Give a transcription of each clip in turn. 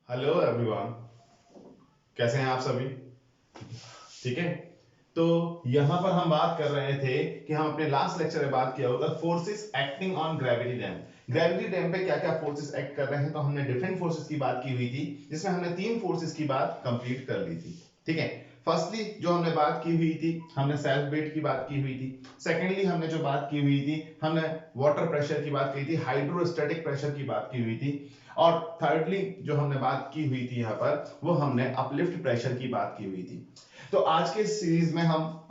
Hello everyone, कैसे हैं आप सभी? ठीक है। तो यहां पर हम बात कर रहे थे कि हम अपने लास्ट लेक्चर में बात किया होगा forces acting on gravity dam. Gravity dam पे क्या क्या फोर्सेस एक्ट कर रहे हैं, तो हमने डिफरेंट फोर्सेस की बात की हुई थी, जिसमें हमने तीन फोर्सेस की बात कंप्लीट कर ली थी। ठीक है। फर्स्टली जो हमने बात की हुई थी, हमने सेल्फ वेट की बात की हुई थी। सेकेंडली हमने जो बात की हुई थी, हमने वाटर प्रेशर की बात की थी, हाइड्रोस्टैटिक प्रेशर की बात की हुई थी। और थर्डली जो हमने बात की हुई थी यहाँ पर, वो हमने अपलिफ्ट प्रेशर की बात की हुई थी। तो आज के सीरीज में हम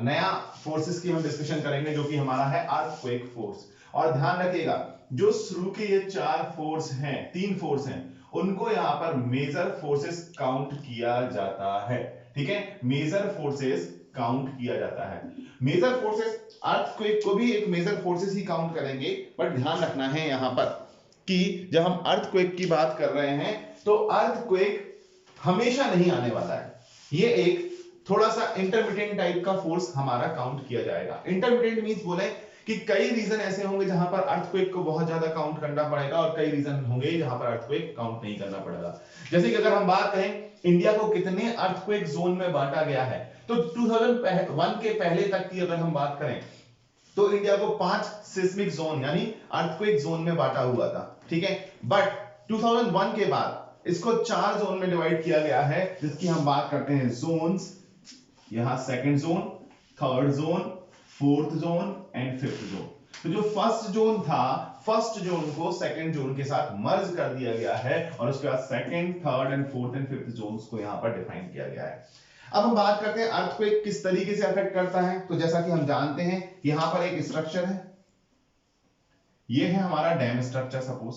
नया फोर्सेस की हम डिस्कशन करेंगे, जो कि हमारा है अर्थक्वेक फोर्स। और ध्यान रखिएगा, जो शुरू के ये चार फोर्स हैं, तीन फोर्स हैं, उनको यहां पर मेजर फोर्सेस काउंट किया जाता है। ठीक है, मेजर फोर्सेस काउंट किया जाता है। मेजर फोर्सेस अर्थक्वेक को भी एक मेजर फोर्सेस ही काउंट करेंगे, बट ध्यान रखना है यहां पर कि जब हम अर्थक्वेक की बात कर रहे हैं, तो अर्थक्वेक हमेशा नहीं आने वाला है। ये एक थोड़ा सा इंटरमिटेंट टाइप का फोर्स हमारा काउंट किया जाएगा। इंटरमिटेंट मींस बोले कि कई रीजन ऐसे होंगे जहां पर अर्थक्वेक को बहुत ज्यादा काउंट करना पड़ेगा, और कई रीजन होंगे जहां पर अर्थक्वेक काउंट नहीं करना पड़ेगा। जैसे कि अगर हम बात करें इंडिया को कितने अर्थक्वेक जोन में बांटा गया है, तो 2001 के पहले तक की अगर हम बात करें, तो इंडिया को 5 सिस्मिक जोन यानी अर्थक्वेक जोन में बांटा हुआ था। ठीक है। बट 2001 के बाद इसको 4 जोन में डिवाइड किया गया है, जिसकी हम बात करते हैं जोन्स। यहां second zone, third zone, fourth zone and fifth zone. तो जो फर्स्ट जोन था, फर्स्ट जोन को सेकंड जोन के साथ मर्ज कर दिया गया है, और उसके बाद second, third and fourth and fifth zones को यहां पर डिफाइन किया गया है। अब हम बात करते हैं अर्थक्वेक किस तरीके से अफेक्ट करता है। तो जैसा कि हम जानते हैं, यहां पर एक स्ट्रक्चर है, ये है हमारा डैम स्ट्रक्चर सपोज।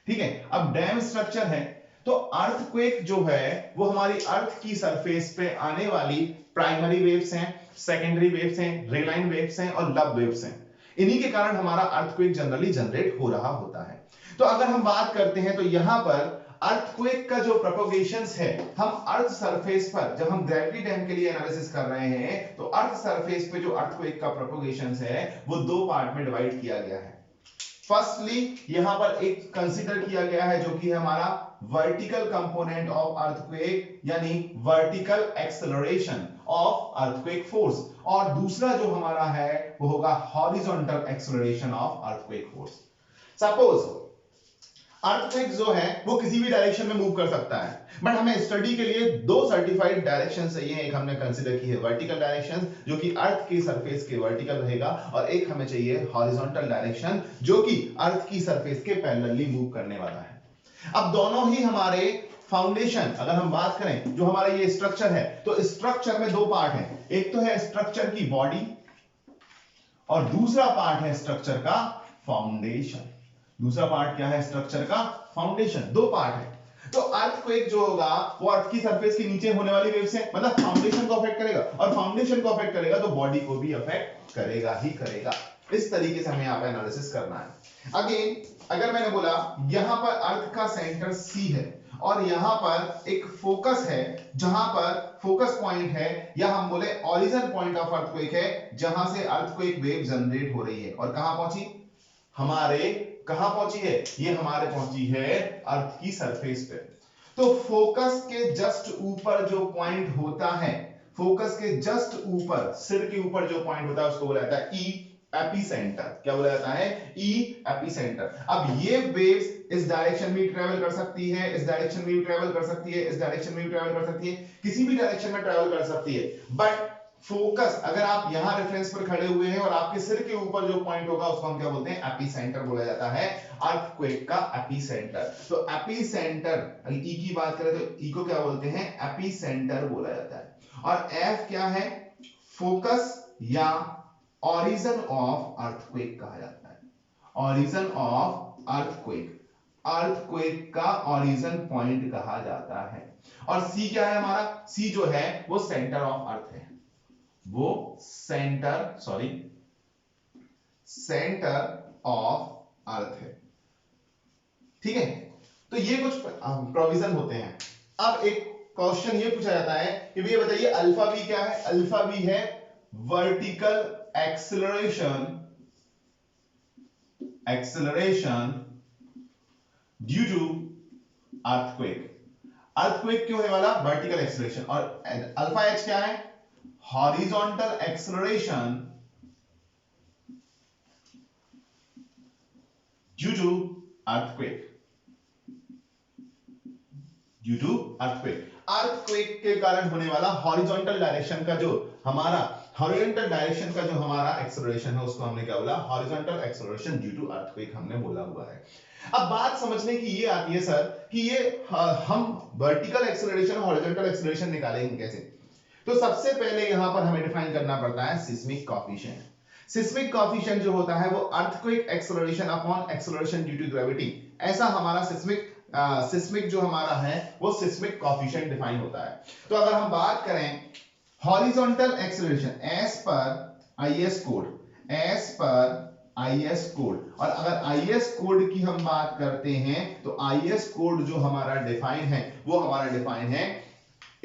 ठीक है। अब डैम स्ट्रक्चर है, तो अर्थक्वेक जो है वो हमारी अर्थ की सरफेस पे आने वाली प्राइमरी वेव्स हैं, सेकेंडरी वेव्स हैं, रेलाइन वेव्स हैं और लब वेव्स हैं। इन्हीं के कारण हमारा अर्थक्वेक जनरली जनरेट हो रहा होता है। तो अगर हम बात करते हैं, तो यहां पर अर्थक्वेक का जो प्रोपगेशंस है, हम अर्थ सरफेस पर, जब हम ग्रेविटी डैम के लिए एनालिसिस कर रहे हैं, तो अर्थ सरफेस पे जो अर्थक्वेक का प्रोपगेशंस है, वो दो पार्ट में डिवाइड किया गया है। फर्स्टली यहां पर एक कंसीडर किया गया है, जो कि है हमारा वर्टिकल कंपोनेंट ऑफ अर्थक्वेक, यानी vertical acceleration of earthquake force. और दूसरा जो हमारा है वो होगा horizontal acceleration of earthquake force. Suppose earthquake जो है वो किसी भी डायरेक्शन में मूव कर सकता है, बट हमें स्टडी के लिए दो सर्टिफाइड डायरेक्शन चाहिए। एक हमने कंसीडर की है वर्टिकल डायरेक्शन, जो कि अर्थ की सरफेस के वर्टिकल रहेगा, और एक हमें चाहिए हॉरिजॉन्टल डायरेक्शन, जो कि अर्थ की सरफेस के पैरेलली मूव करने वाला है। अब दोनों ही हमारे फाउंडेशन, अगर हम बात करें, जो हमारा ये स्ट्रक्चर है, तो स्ट्रक्चर में दो पार्ट है। एक तो है स्ट्रक्चर की बॉडी, और दूसरा पार्ट है स्ट्रक्चर का फाउंडेशन। दूसरा पार्ट क्या है? स्ट्रक्चर का फाउंडेशन। दो पार्ट है। तो अर्थक्वेक जो होगा वो अर्थ की सरफेस के नीचे होने वाली वेव्स है, मतलब फाउंडेशन को अफेक्ट करेगा, और फाउंडेशन को अफेक्ट करेगा तो बॉडी को भी अफेक्ट करेगा ही करेगा। इस तरीके से हमें यहां पर एनालिसिस करना है। अगेन अगर मैंने बोला यहां पर अर्थ का सेंटर सी है, और यहां पर एक फोकस है, जहां पर फोकस पॉइंट है, या हम बोले ओरिजिन पॉइंट ऑफ अर्थक्वेक है, जहां से अर्थक्वेक वेव जनरेट हो रही है। और कहां पहुंची? हमारे कहां पहुंची है? ये हमारे पहुंची है अर्थ की सरफेस पे। तो फोकस के जस्ट ऊपर जो पॉइंट होता है, फोकस के जस्ट ऊपर, सिर के ऊपर जो पॉइंट होता है, उसको बोला जाता है ई एपिसेंटर। क्या बोला जाता है? ई एपिसेंटर। अब ये वेव्स इस डायरेक्शन में ट्रेवल कर सकती है, इस डायरेक्शन में ट्रेवल कर सकती है, इस डायरेक्शन में ट्रेवल कर सकती है, किसी भी डायरेक्शन में ट्रेवल कर सकती है। बट फोकस, अगर आप यहां रेफरेंस पर खड़े हुए हैं और आपके सिर के ऊपर जो पॉइंट होगा, उसको हम क्या बोलते हैं? एपिसेंटर बोला जाता है, अर्थक्वेक का एपिसेंटर। तो एपिसेंटर, ई की बात करें तो ई को क्या बोलते हैं? एपिसेंटर बोला जाता है। और एफ क्या है? फोकस या ओरिजिन ऑफ अर्थक्वेक कहा जाता है। ओरिजिन ऑफ अर्थक्वेक, अर्थक्वेक का ओरिजिन पॉइंट कहा जाता है। और सी क्या है हमारा? सी जो है वो सेंटर ऑफ अर्थ है, वो सेंटर ऑफ अर्थ है। ठीक है। तो ये कुछ प्रोविजन होते हैं। अब एक क्वेश्चन ये पूछा जाता है कि भैया बताइए अल्फा बी क्या है? अल्फा बी है vertical acceleration due to earthquake. Earthquake क्यों होने वाला? Vertical acceleration. और अल्फा एच क्या है? Horizontal acceleration due to earthquake. Due to earthquake, earthquake के कारण होने वाला हॉरिजॉन्टल डायरेक्शन का जो हमारा एक्सेलरेशन है उसको हमने क्या बोला? Horizontal acceleration due to earthquake हमने बोला हुआ है। अब बात समझने की ये आती है सर कि ये हम वर्टिकल एक्सेलरेशन हॉरिजॉन्टल एक्सेलरेशन निकालेंगे कैसे? तो सबसे पहले यहां पर हमें डिफाइन करना पड़ता है सिस्मिक कॉफिशिएंट। सिस्मिक कॉफिशिएंट जो होता है वो earthquake acceleration upon acceleration due to gravity, ऐसा हमारा सिस्मिक जो हमारा है वो सिस्मिक कॉफिशिएंट डिफाइन होता है। तो अगर हम बात करें हॉरिजॉन्टल एक्सेलरेशन एज पर आईएस कोड, और अगर आईएस कोड की हम बात करते हैं तो आईएस कोड जो हमारा डिफाइन है वो हमारा डिफाइन है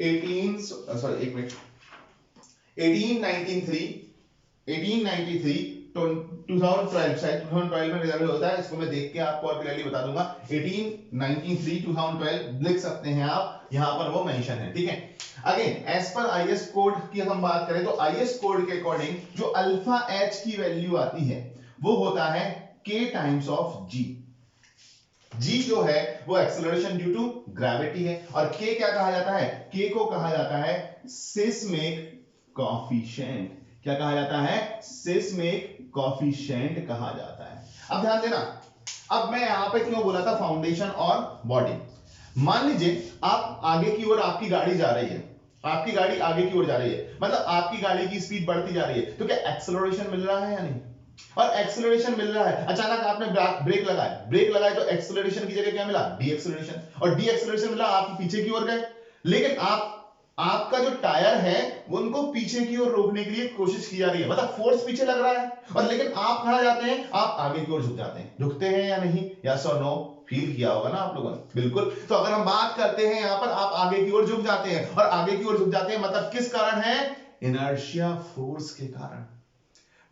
1893 2012, शायद 2012 में रिजल्ट होता है, इसको मैं देख के आपको और क्लियरली बता दूंगा। 1893 2012 लिख सकते हैं आप, यहां पर वो मेंशन है, ठीक है। अगेन एज पर आईएस कोड की हम बात करें तो आईएस कोड के अकॉर्डिंग जो अल्फा एच की वैल्यू आती है वो होता है k times of g। g जो है वो एक्सेलरेशन ड्यू टू ग्रेविटी है, और k क्या कहा जाता है? k को कहा जाता है सिस्मिक कॉफिशिएंट। क्या कहा जाता है? सिस्मिक कॉफिशिएंट कहा जाता है। अब ध्यान देना, अब मैं यहां पे क्यों बोला था फाउंडेशन और बॉडी। मान लीजिए आप आगे की ओर आपकी गाड़ी जा रही है, आपकी गाड़ी आगे की ओर जा रही है, मतलब आपकी गाड़ी की स्पीड बढ़ती जा रही है, तो क्या एक्सेलरेशन मिल रहा है या नहीं? और एक्सेलरेशन मिल रहा है, अचानक आपने ब्रेक लगाए तो एक्सेलरेशन की जगह क्या मिला? डी एक्सेलरेशन, और डी एक्सेलरेशन मिला, आप पीछे की ओर गए, लेकिन आपका जो टायर है वो उनको पीछे की ओर रोकने के लिए कोशिश की जा रही है, मतलब फोर्स पीछे लग रहा है, और लेकिन आप कहां जाते हैं? आप आगे की ओर झुक जाते हैं। झुकते हैं या नहीं? यस और नो? फील किया होगा ना आप लोगों ने, बिल्कुल। तो अगर हम बात करते हैं यहां पर, आप आगे की ओर झुक जाते हैं, और आगे की ओर झुक जाते हैं मतलब किस कारण है? इनर्शिया फोर्स के कारण।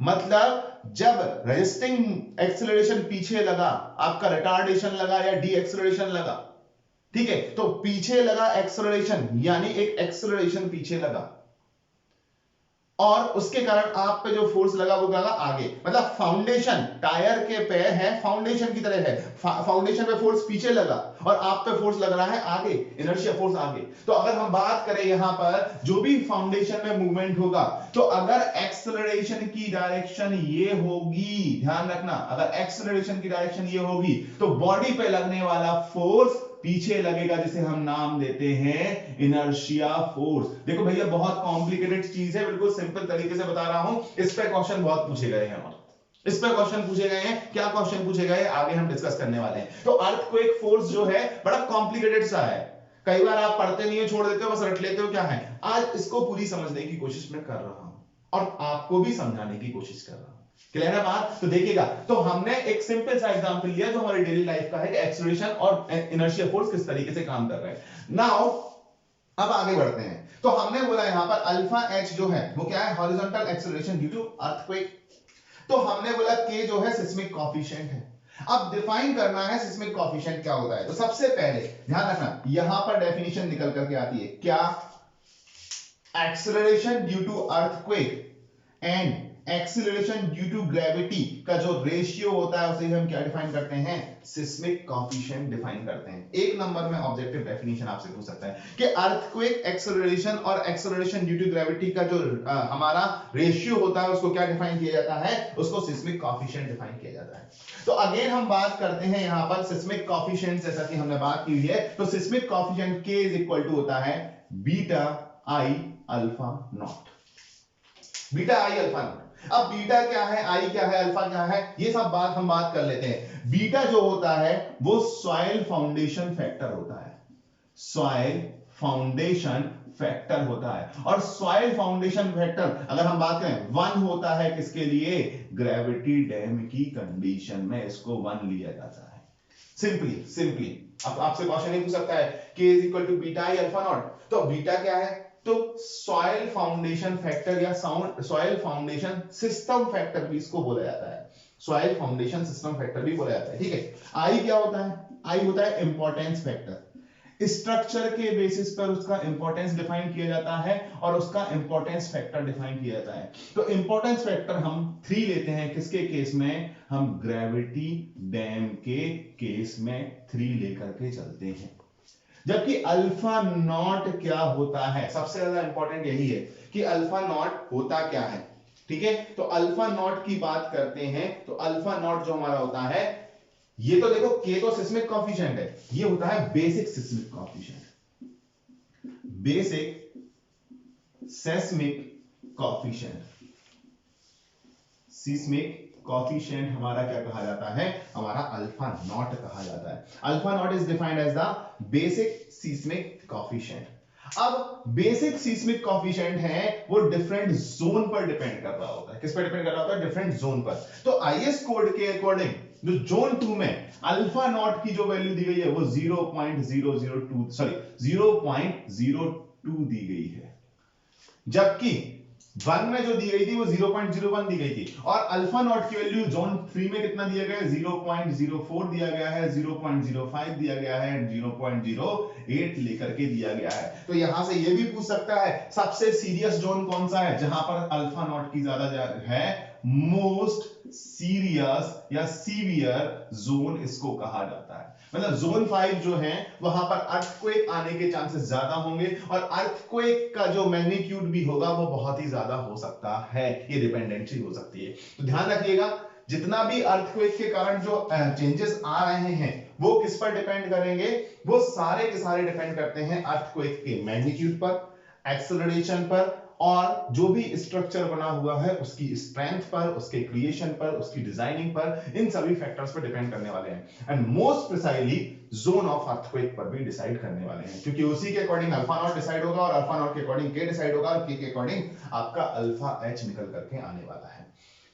मतलब जब रेजिस्टिंग एक्सेलरेशन पीछे लगा, आपका रिटार्डेशन लगा या डी एक्सेलरेशन लगा, ठीक है, तो पीछे लगा एक्सेलरेशन, यानी एक एक्सेलरेशन पीछे लगा, और उसके कारण आप पे जो फोर्स लगा वो लगा आगे। मतलब फाउंडेशन टायर के पैर है, फाउंडेशन की तरह है, फाउंडेशन पे फोर्स पीछे लगा और आप पे फोर्स लग रहा है आगे, इनर्शिया फोर्स आगे। तो अगर हम बात करें यहां पर जो भी फाउंडेशन में मूवमेंट होगा, तो अगर एक्सेलरेशन की डायरेक्शन ये होगी, ध्यान रखना, अगर एक्सेलरेशन की डायरेक्शन ये होगी तो बॉडी पे लगने वाला फोर्स पीछे लगेगा, जिसे हम नाम देते हैं इनर्शिया फोर्स। देखो भैया बहुत कॉम्प्लिकेटेड चीज है, बिल्कुल सिंपल तरीके से बता रहा हूं, इस पे क्वेश्चन बहुत पूछे गए हैं, और इस पे क्वेश्चन पूछे गए हैं। क्या क्वेश्चन पूछे गए आगे हम डिस्कस करने वाले हैं। तो अर्थक्वेक फोर्स जो है बड़ा कॉम्प्लिकेटेड सा है, कई बार आप पढ़ते नहीं हो, छोड़ देते हो, बस रट लेते हो क्या है। आज इसको पूरी समझने की कोशिश मैं कर रहा हूं और आपको भी समझाने की कोशिश कर रहा हूं। क्लियर है बात? तो देखिएगा, तो हमने एक सिंपल सा एग्जांपल लिया जो हमारी डेली लाइफ का है कि एक्सेलरेशन और इनर्शिया फोर्स किस तरीके से काम कर रहे हैं। नाउ अब आगे बढ़ते हैं। तो हमने बोला यहां पर अल्फा एच जो है वो क्या है? Horizontal acceleration due to earthquake. तो हमने बोला के जो है सिस्मिक कॉफिशिएंट है। अब डिफाइन करना है सिस्मिक कॉफिशिएंट क्या होता है। तो सबसे पहले ध्यान रखना, यहां पर डेफिनेशन निकल करके आती है क्या? Acceleration due to earthquake and acceleration due to gravity का जो रेशियो होता है उसे हम क्या डिफाइन करते हैं? सिस्मिक कॉफिशिएंट डिफाइन करते हैं। एक नंबर में ऑब्जेक्टिव डेफिनेशन आपसे पूछ सकता है कि अर्थक्वेक एक्सेलरेशन और एक्सेलरेशन ड्यू टू ग्रेविटी का जो हमारा रेशियो होता है उसको क्या डिफाइन किया जाता है? उसको सिस्मिक कॉफिशिएंट डिफाइन किया जाता है। तो अगेन हम बात करते हैं यहां पर सिस्मिक कॉफिशिएंट, जैसा कि हमने बात की हुई है। तो seismic coefficient K is equal to होता है beta I alpha naught. Beta I alpha naught. अब बीटा क्या है, आई क्या है, अल्फा क्या है, ये सब बात हम बात कर लेते हैं। बीटा जो होता है वो सॉइल फाउंडेशन फैक्टर होता है, सॉइल फाउंडेशन फैक्टर होता है। और सॉइल फाउंडेशन फैक्टर अगर हम बात करें 1 होता है किसके लिए? ग्रेविटी डैम की कंडीशन में इसको 1 लिया जाता है। सिंपली अब आपसे क्वेश्चन नहीं पूछ सकता है K is equal to beta I alpha naught. तो बीटा क्या है? तो सॉइल फाउंडेशन फैक्टर या सॉइल फाउंडेशन सिस्टम फैक्टर भी इसको बोला जाता है, सॉइल फाउंडेशन सिस्टम फैक्टर भी बोला जाता है, ठीक है। आई क्या होता है? आई होता है इंपॉर्टेंस फैक्टर। स्ट्रक्चर के बेसिस पर उसका इंपॉर्टेंस डिफाइन किया जाता है और उसका इंपॉर्टेंस फैक्टर डिफाइन किया जाता है। तो इंपॉर्टेंस फैक्टर हम 3 लेते हैं, किसके केस में? हम ग्रेविटी डैम के केस में 3 लेकर के चलते हैं। जबकि अल्फा नॉट क्या होता है, सबसे ज्यादा इंपॉर्टेंट यही है कि अल्फा नॉट होता क्या है। ठीक है, तो अल्फा नॉट की बात करते हैं तो अल्फा नॉट जो हमारा होता है, ये तो देखो के तो सिस्मिक कॉफिशिएंट है, ये होता है basic seismic coefficient. Basic seismic coefficient, seismic coefficient हमारा क्या कहा जाता है? हमारा अल्फा नॉट कहा जाता है। Alpha naught is defined as the basic seismic coefficient. अब बेसिक सिस्मिक कॉफिशिएंट है वो डिफरेंट जोन पर डिपेंड कर रहा होता है। किस पर डिपेंड कर रहा होता है? डिफरेंट जोन पर। तो आईएस कोड के अकॉर्डिंग जो जोन 2 में अल्फा नॉट की जो वैल्यू दी गई है वो 0.002 सॉरी 0.02 दी गई है, जबकि 1 में जो दी गई थी वो 0.01 दी गई थी। और अल्फा नॉट की वैल्यू जोन 3 में कितना दिया गया है? 0.04 दिया गया है, 0.05 दिया गया है, 0.08 लेकर के दिया गया है। तो यहां से ये भी पूछ सकता है सबसे सीरियस जोन कौन सा है जहां पर अल्फा नॉट की ज्यादा है? मोस्ट सीरियस या सीवियर जोन इसको कहा जाता है। मतलब जोन 5 जो है वहां पर अर्थक्वेक आने के चांसेस ज्यादा होंगे और अर्थक्वेक का जो मैग्नीट्यूड भी होगा वो बहुत ही ज्यादा हो सकता है, ये डिपेंडेंसी हो सकती है। तो ध्यान रखिएगा जितना भी अर्थक्वेक के कारण जो चेंजेस आ रहे हैं वो किस पर डिपेंड करेंगे? वो सारे के सारे डिपेंड करते हैं अर्थक्वेक के मैग्नीट्यूड पर, एक्सेलरेशन पर और जो भी स्ट्रक्चर बना हुआ है उसकी स्ट्रेंथ पर, उसके क्रिएशन पर, उसकी डिजाइनिंग पर, इन सभी फैक्टर्स पर डिपेंड करने वाले हैं। And most precisely zone of earthquake पर भी डिसाइड करने वाले हैं, क्योंकि उसी के अकॉर्डिंग अल्फा नॉट डिसाइड होगा और अल्फा नॉट के अकॉर्डिंग के डिसाइड होगा और के अकॉर्डिंग आपका अल्फा एच निकल करके आने वाला है।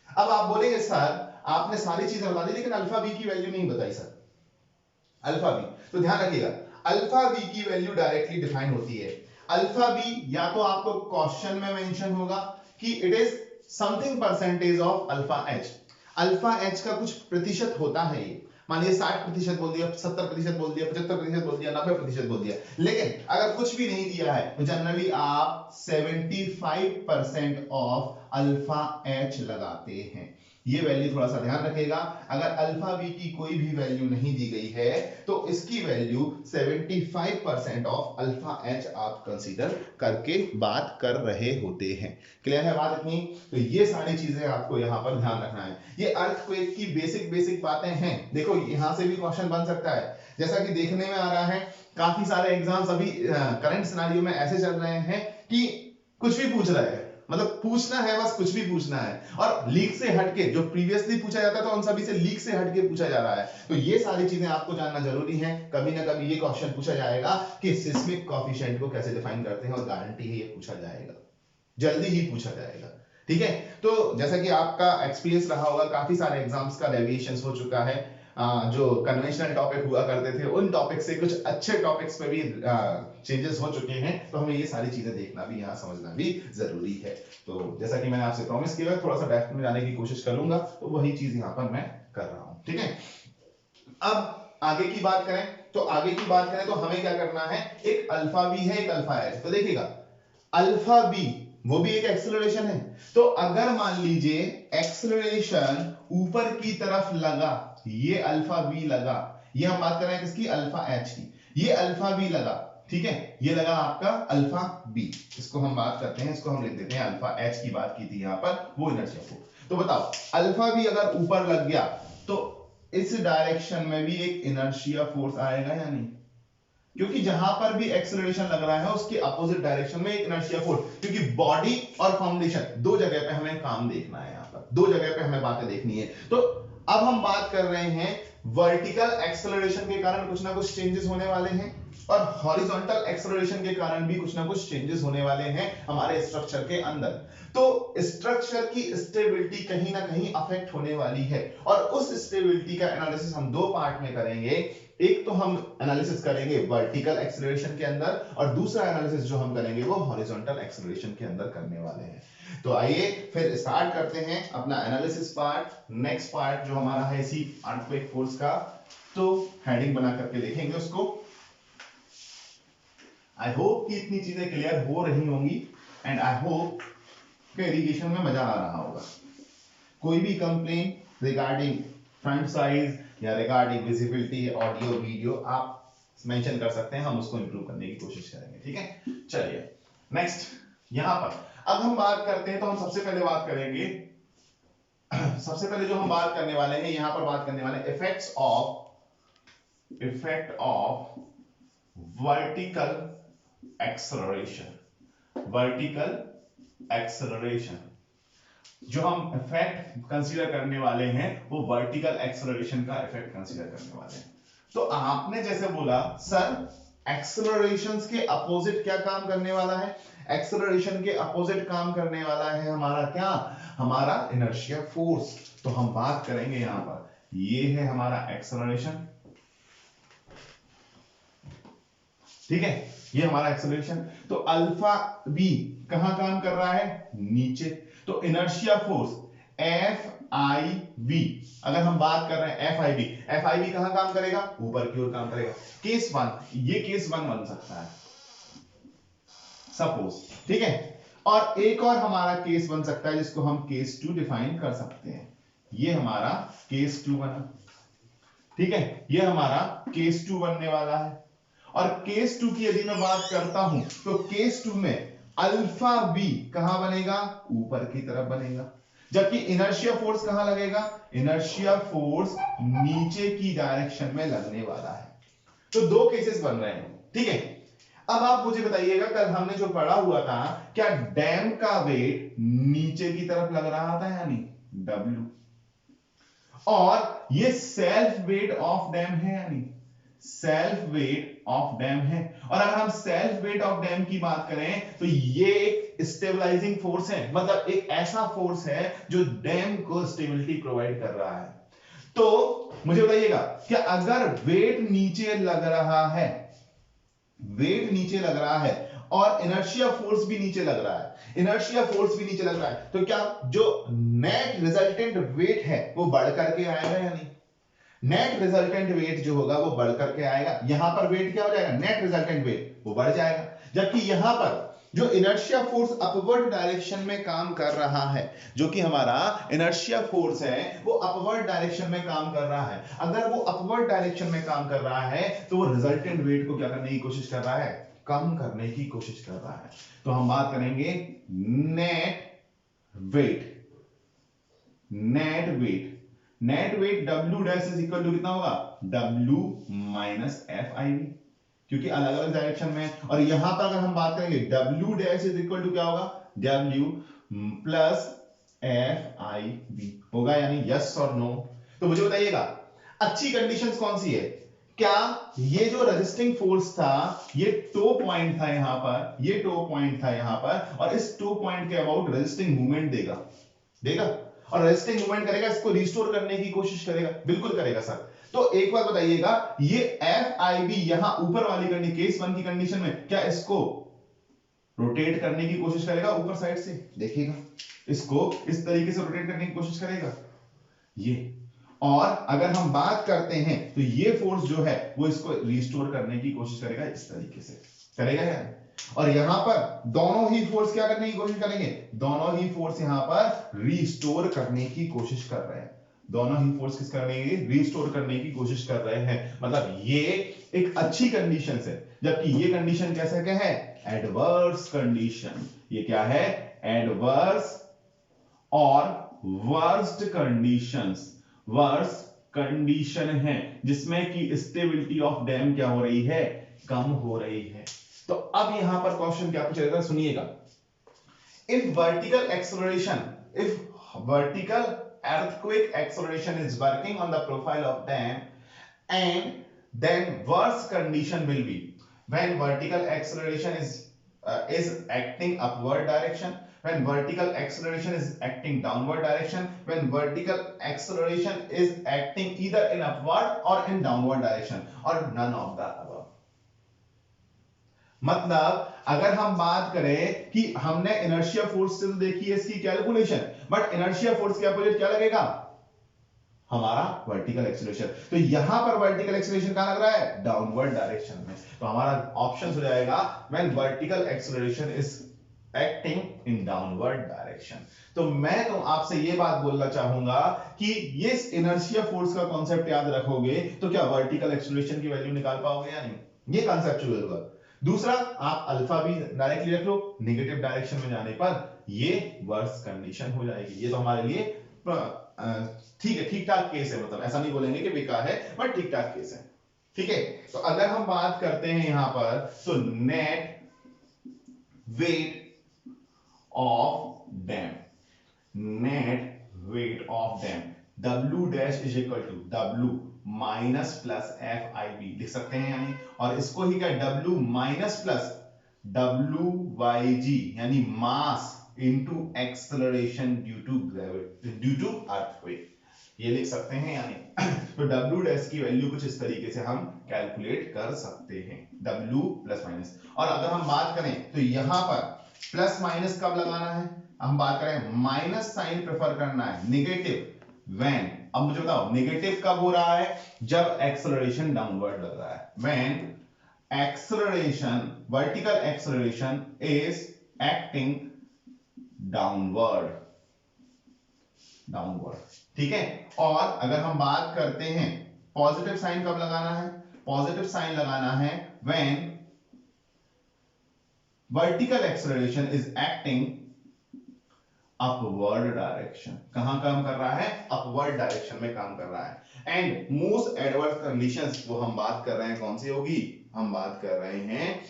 अब आप बोलेंगे सर आपने सारी चीजें बता दी लेकिन अल्फा बी की वैल्यू नहीं बताई सर। अल्फा बी, तो ध्यान रखिएगा अल्फा बी की वैल्यू डायरेक्टली डिफाइन होती है। अल्फा बी या तो आपको क्वेश्चन में मेंशन होगा कि it is something percentage of alpha H. Alpha H का कुछ प्रतिशत होता है ये, मानिए 60% बोल दिया, 70% बोल दिया, 75% बोल दिया, 90% बोल दिया। लेकिन अगर कुछ भी नहीं दिया है तो जनरली आप 75% ऑफ अल्फा एच लगाते हैं। ये वैल्यू थोड़ा सा ध्यान रखिएगा, अगर अल्फा बी की कोई भी वैल्यू नहीं दी गई है तो इसकी वैल्यू 75% ऑफ अल्फा एच आप कंसीडर करके बात कर रहे होते हैं। क्लियर है बात इतनी? तो ये सारी चीजें आपको यहां पर ध्यान रखना है। ये अर्थक्वेक की बेसिक बातें हैं। देखो यहां से भी क्वेश्चन बन सकता है, जैसा कि देखने में आ रहा है काफी सारे एग्जाम्स अभी करंट सिनेरियो में ऐसे चल रहे हैं कि कुछ भी पूछ रहे हैं, मतलब पूछना है बस कुछ भी पूछना है और लीक से हटके जो प्रीवियसली पूछा जाता था उन सभी से लीक से हटके पूछा जा रहा है। तो ये सारी चीजें आपको जानना जरूरी है। कभी ना कभी ये क्वेश्चन पूछा जाएगा कि सिस्मिक कोएफिशिएंट को कैसे डिफाइन करते हैं और गारंटी है ये पूछा जाएगा, जल्दी ही पूछा जाएगा। ठीक है, तो जैसा कि आपका एक्सपीरियंस रहा होगा काफी सारे एग्जाम्स का डेविएशंस हो चुका है, जो कन्वेंशनल टॉपिक हुआ करते थे उन टॉपिक से कुछ अच्छे टॉपिक्स पे भी चेंजेस हो चुके हैं। तो हमें ये सारी चीजें देखना भी, यहाँ समझना भी जरूरी है। तो जैसा कि मैंने आपसे प्रॉमिस किया थोड़ा सा डेप्थ में जाने की कोशिश करूंगा, तो वही चीज यहाँ पर मैं कर रहा हूँ। ठीक है, अब आगे की बात करें तो हमें क्या करना है, एक अल्फा बी है एक अल्फा एच। तो देखिएगा अल्फा बी वो भी एक एक्सेलरेशन है, तो अगर मान लीजिए एक्सेलरेशन ऊपर की तरफ लगा, ये अल्फा बी लगा, ये हम बात कर रहे हैं किसकी? अल्फा एच की। ये अल्फा बी लगा, ठीक है, ये लगा आपका अल्फा बी, इसको हम बात करते हैं, इसको हम लिख देते हैं अल्फा एच की बात की थी यहां पर, वो इनर्शिया फोर्स। तो बताओ अल्फा बी अगर ऊपर लग गया तो इस डायरेक्शन में भी एक इनर्शिया फोर्स आएगा या नहीं? क्योंकि जहां पर भी एक्सेलरेशन लग रहा है उसके अपोजिट डायरेक्शन में एक इनर्शिया फोर्स, क्योंकि बॉडी और फाउंडेशन दो जगह पे हमें काम देखना है, यहां पर दो जगह पे हमें बातें देखनी है। तो अब हम बात कर रहे हैं वर्टिकल एक्सेलरेशन के कारण कुछ ना कुछ चेंजेस होने वाले हैं और हॉरिजॉन्टल एक्सेलरेशन के कारण भी कुछ ना कुछ चेंजेस होने वाले हैं हमारे स्ट्रक्चर के अंदर। तो स्ट्रक्चर की स्टेबिलिटी कहीं ना कहीं अफेक्ट होने वाली है और उस स्टेबिलिटी का एनालिसिस हम दो पार्ट में करेंगे। एक तो हम एनालिसिस करेंगे वर्टिकल एक्सेलरेशन के अंदर और दूसरा एनालिसिस जो हम करेंगे वो हॉरिजॉन्टल एक्सेलरेशन के अंदर करने वाले हैं। तो आइए फिर स्टार्ट करते हैं अपना एनालिसिस पार्ट। नेक्स्ट पार्ट जो हमारा है इसी अर्थक्वेक फोर्स का, तो हेडिंग बना करके देखेंगे उसको। आई होप कि इतनी चीजें क्लियर हो रही होंगी एंड आई होप कि इरिगेशन में मजा आ रहा होगा। कोई भी कंप्लेन रिगार्डिंग फ्रंट साइज या रिगार्डिंग विजिबिलिटी, ऑडियो, वीडियो आप मेंशन कर सकते हैं, हम उसको इंप्रूव करने की कोशिश करेंगे। ठीक है, चलिए नेक्स्ट यहां पर अब हम बात करते हैं। तो हम सबसे पहले बात करेंगे, सबसे पहले जो हम बात करने वाले हैं यहां पर बात करने वाले हैं इफेक्ट ऑफ वर्टिकल एक्सेलरेशन। जो हम इफेक्ट कंसीडर करने वाले हैं वो वर्टिकल एक्सेलरेशन का इफेक्ट कंसीडर करने वाले हैं। तो आपने जैसे बोला सर एक्सेलरेशंस के अपोजिट क्या काम करने वाला है, एक्सेलरेशन के अपोजिट काम करने वाला है हमारा क्या, हमारा इनर्शिया फोर्स। तो हम बात करेंगे यहां पर, ये है हमारा एक्सेलरेशन, ठीक है, ये हमारा एक्सेलरेशन। तो अल्फा बी कहां काम कर रहा है, नीचे। तो inertia force F I B, अगर हम बात कर रहे हैं एफ आई बी कहां काम करेगा, ऊपर की ओर काम करेगा। केस वन, ये केस वन बन सकता है सपोज, ठीक है। और एक और हमारा केस बन सकता है जिसको हम केस टू डिफाइन कर सकते हैं। ये हमारा केस टू बना, ठीक है, ये हमारा केस टू बनने वाला है। और केस टू की यदि मैं बात करता हूं तो केस टू में अल्फा बी कहां बनेगा, ऊपर की तरफ बनेगा, जबकि इनर्शिया फोर्स कहां लगेगा, इनर्शिया फोर्स नीचे की डायरेक्शन में लगने वाला है। तो दो केसेस बन रहे हैं, ठीक है। अब आप मुझे बताइएगा, कल हमने जो पढ़ा हुआ था, क्या डैम का वेट नीचे की तरफ लग रहा था या नहीं, W, और ये सेल्फ वेट ऑफ डैम है या नहीं, सेल्फ वेट ऑफ डैम है। और अगर हम सेल्फ वेट ऑफ डैम की बात करें तो ये एक स्टेबलाइजिंग फोर्स है, मतलब एक ऐसा फोर्स है जो डैम को स्टेबिलिटी प्रोवाइड कर रहा है। तो मुझे बताइएगा, क्या अगर वेट नीचे लग रहा है, वेट नीचे लग रहा है और इनर्शिया फोर्स भी नीचे लग रहा है, इनर्शिया फोर्स भी नीचे लग रहा है, तो क्या जो नेट रिजल्टेंट वेट है वो बढ़ करके आएगा या नहीं, नेट रिजल्टेंट वेट जो होगा वो बढ़ करके आएगा। यहां पर वेट क्या हो जाएगा, नेट रिजल्टेंट वेट वो बढ़ जाएगा, जबकि यहां पर जो इनर्शिया फोर्स अपवर्ड डायरेक्शन में काम कर रहा है, जो कि हमारा इनर्शिया फोर्स है वो अपवर्ड डायरेक्शन में काम कर रहा है। अगर वो अपवर्ड डायरेक्शन में काम कर रहा है तो वो रिजल्टेंट वेट को क्या करने की कोशिश कर रहा है, कम करने की कोशिश कर रहा है। तो हम बात करेंगे net weight, net weight W dash is equal to कितना होगा, W minus F I B, क्योंकि अलग अलग डायरेक्शन में। और यहां पर अगर हम बात करेंगे W dash is equal to क्या होगा, W plus F I B होगा, यानी यस और नो। तो मुझे बताइएगा अच्छी कंडीशंस कौन सी है, क्या ये जो रेजिस्टिंग फोर्स था ये टो पॉइंट था यहां पर, ये टो पॉइंट था यहां पर, और इस टो पॉइंट के अबाउट रेजिस्टिंग मूवमेंट देगा और रेजिस्टिंग मूवमेंट करेगा, इसको रिस्टोर करने की कोशिश करेगा, बिल्कुल करेगा सर। तो एक बार बताइएगा, ये एफ आई बी यहां ऊपर वाली कंडीशन, केस वन की कंडीशन में क्या इसको रोटेट करने की कोशिश करेगा ऊपर साइड से, देखिएगा इसको इस तरीके से रोटेट करने की कोशिश करेगा ये। और अगर हम बात करते हैं तो ये फोर्स जो है वो इसको रिस्टोर करने की कोशिश करेगा, इस तरीके से करेगा यार। और यहां पर दोनों ही फोर्स क्या करने की कोशिश करेंगे, दोनों ही फोर्स यहां पर रिस्टोर करने की कोशिश कर रहे हैं, दोनों ही फोर्स किस करने की, रिस्टोर करने की कोशिश कर रहे हैं। मतलब ये एक अच्छी कंडीशन है, जबकि ये कंडीशन कैसे क्या है, एडवर्स कंडीशन। ये क्या है, एडवर्स और वर्स्ट कंडीशंस, वर्स्ट कंडीशन है जिसमें कि स्टेबिलिटी ऑफ डैम क्या हो रही है, कम हो रही है। तो अब यहां पर क्वेश्चन क्या पूछेगा, सुनिएगा, if vertical earthquake acceleration is working on the profile of dam, and then worst condition will be when vertical acceleration is acting upward direction, when vertical acceleration is acting downward direction, when vertical acceleration is acting either in upward or in downward direction, or none of the above. मतलब अगर हम बात करें कि हमने inertia force से तो देखी है इसकी कैलकुलेशन, बट इनर्शिया फोर्स के अपोजिट क्या लगेगा, हमारा वर्टिकल एक्सीलरेशन। तो यहां पर वर्टिकल एक्सीलरेशन कहां लग रहा है? डाउनवर्ड डायरेक्शन में। तो हमारा ऑप्शन हो जाएगा when vertical acceleration is acting in downward direction. तो मैं तो आपसे ये बात बोलना चाहूंगा कि ये इनर्शिया फोर्स का कॉन्सेप्ट याद रखोगे तो क्या वर्टिकल एक्सीलरेशन की वैल्यू निकाल पाओगे या नहीं? ये कॉन्सेप्चुअल हुआ। दूसरा, आप अल्फा भी डायरेक्टली रख लो, नेगेटिव डायरेक्शन में जाने पर ये वर्स्ट कंडीशन हो जाएगी। ये तो हमारे लिए ठीक है, ठीक ठाक केस है, मतलब ऐसा नहीं बोलेंगे कि बेकार है, बट ठीक ठाक केस है। ठीक है, तो अगर हम बात करते हैं यहां पर, तो net weight of dam, net weight of dam W dash is equal to W minus plus F I B लिख सकते हैं यानी, और इसको ही क्या W minus plus W Y G यानी mass into acceleration due to gravity due to earthquake, ये लिख सकते हैं यानी। तो W डैश की वैल्यू कुछ इस तरीके से हम कैलकुलेट कर सकते हैं, W प्लस माइनस। और अगर हम बात करें तो यहां पर प्लस माइनस कब लगाना है? हम बात करें माइनस साइन प्रेफर करना है, नेगेटिव व्हेन, अब मुझे बताओ नेगेटिव कब हो रहा है? जब एक्सेलरेशन डाउनवर्ड लग रहा है, when acceleration vertical acceleration is acting downward, downward. ठीक है, और अगर हम बात करते हैं पॉजिटिव साइन कब लगाना है? पॉजिटिव साइन लगाना है when vertical acceleration is acting upward direction. कहां काम कर रहा है? अपवर्ड डायरेक्शन में काम कर रहा है। एंड मोस्ट एडवर्स कंडीशंस वो हम बात कर रहे हैं कौन सी होगी? हम बात कर रहे हैं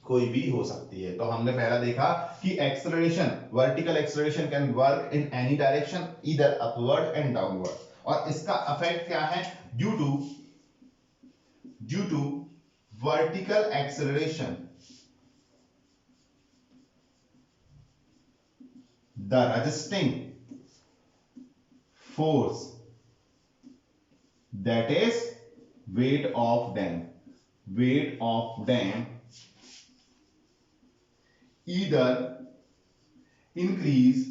कोई भी हो सकती है। तो हमने पहला देखा कि acceleration, vertical acceleration can work in any direction either upward and downward, और इसका इफेक्ट क्या है? Due to vertical acceleration the resisting force, that is weight of dam, weight of dam either increase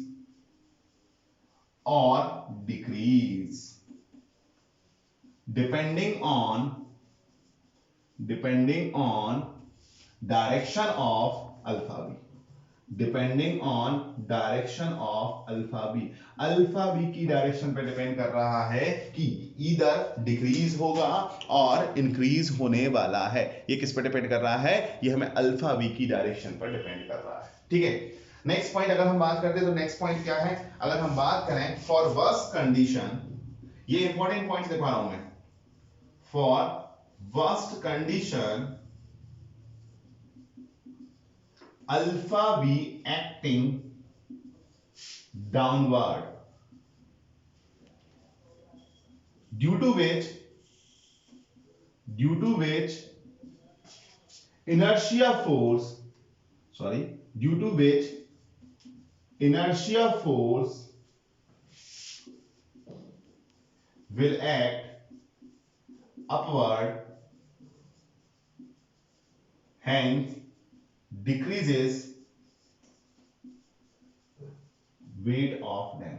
or decrease depending on direction of alpha b, depending on direction of alpha B. Alpha बी की direction पे depend कर रहा है कि इधर decrease होगा और इंक्रीज होने वाला है। ये किस पे डिपेंड कर रहा है? ये हमें अल्फा बी की डायरेक्शन पर डिपेंड कर रहा है। ठीक है, नेक्स्ट पॉइंट अगर हम बात करते हैं तो नेक्स्ट पॉइंट क्या है? अगर हम बात करें फॉर वर्स्ट कंडीशन, ये इंपॉर्टेंट पॉइंट दिखा रहा हूं मैं, for worst condition alpha b acting downward, due to which inertia force will act upward, hence decreases weight of dam,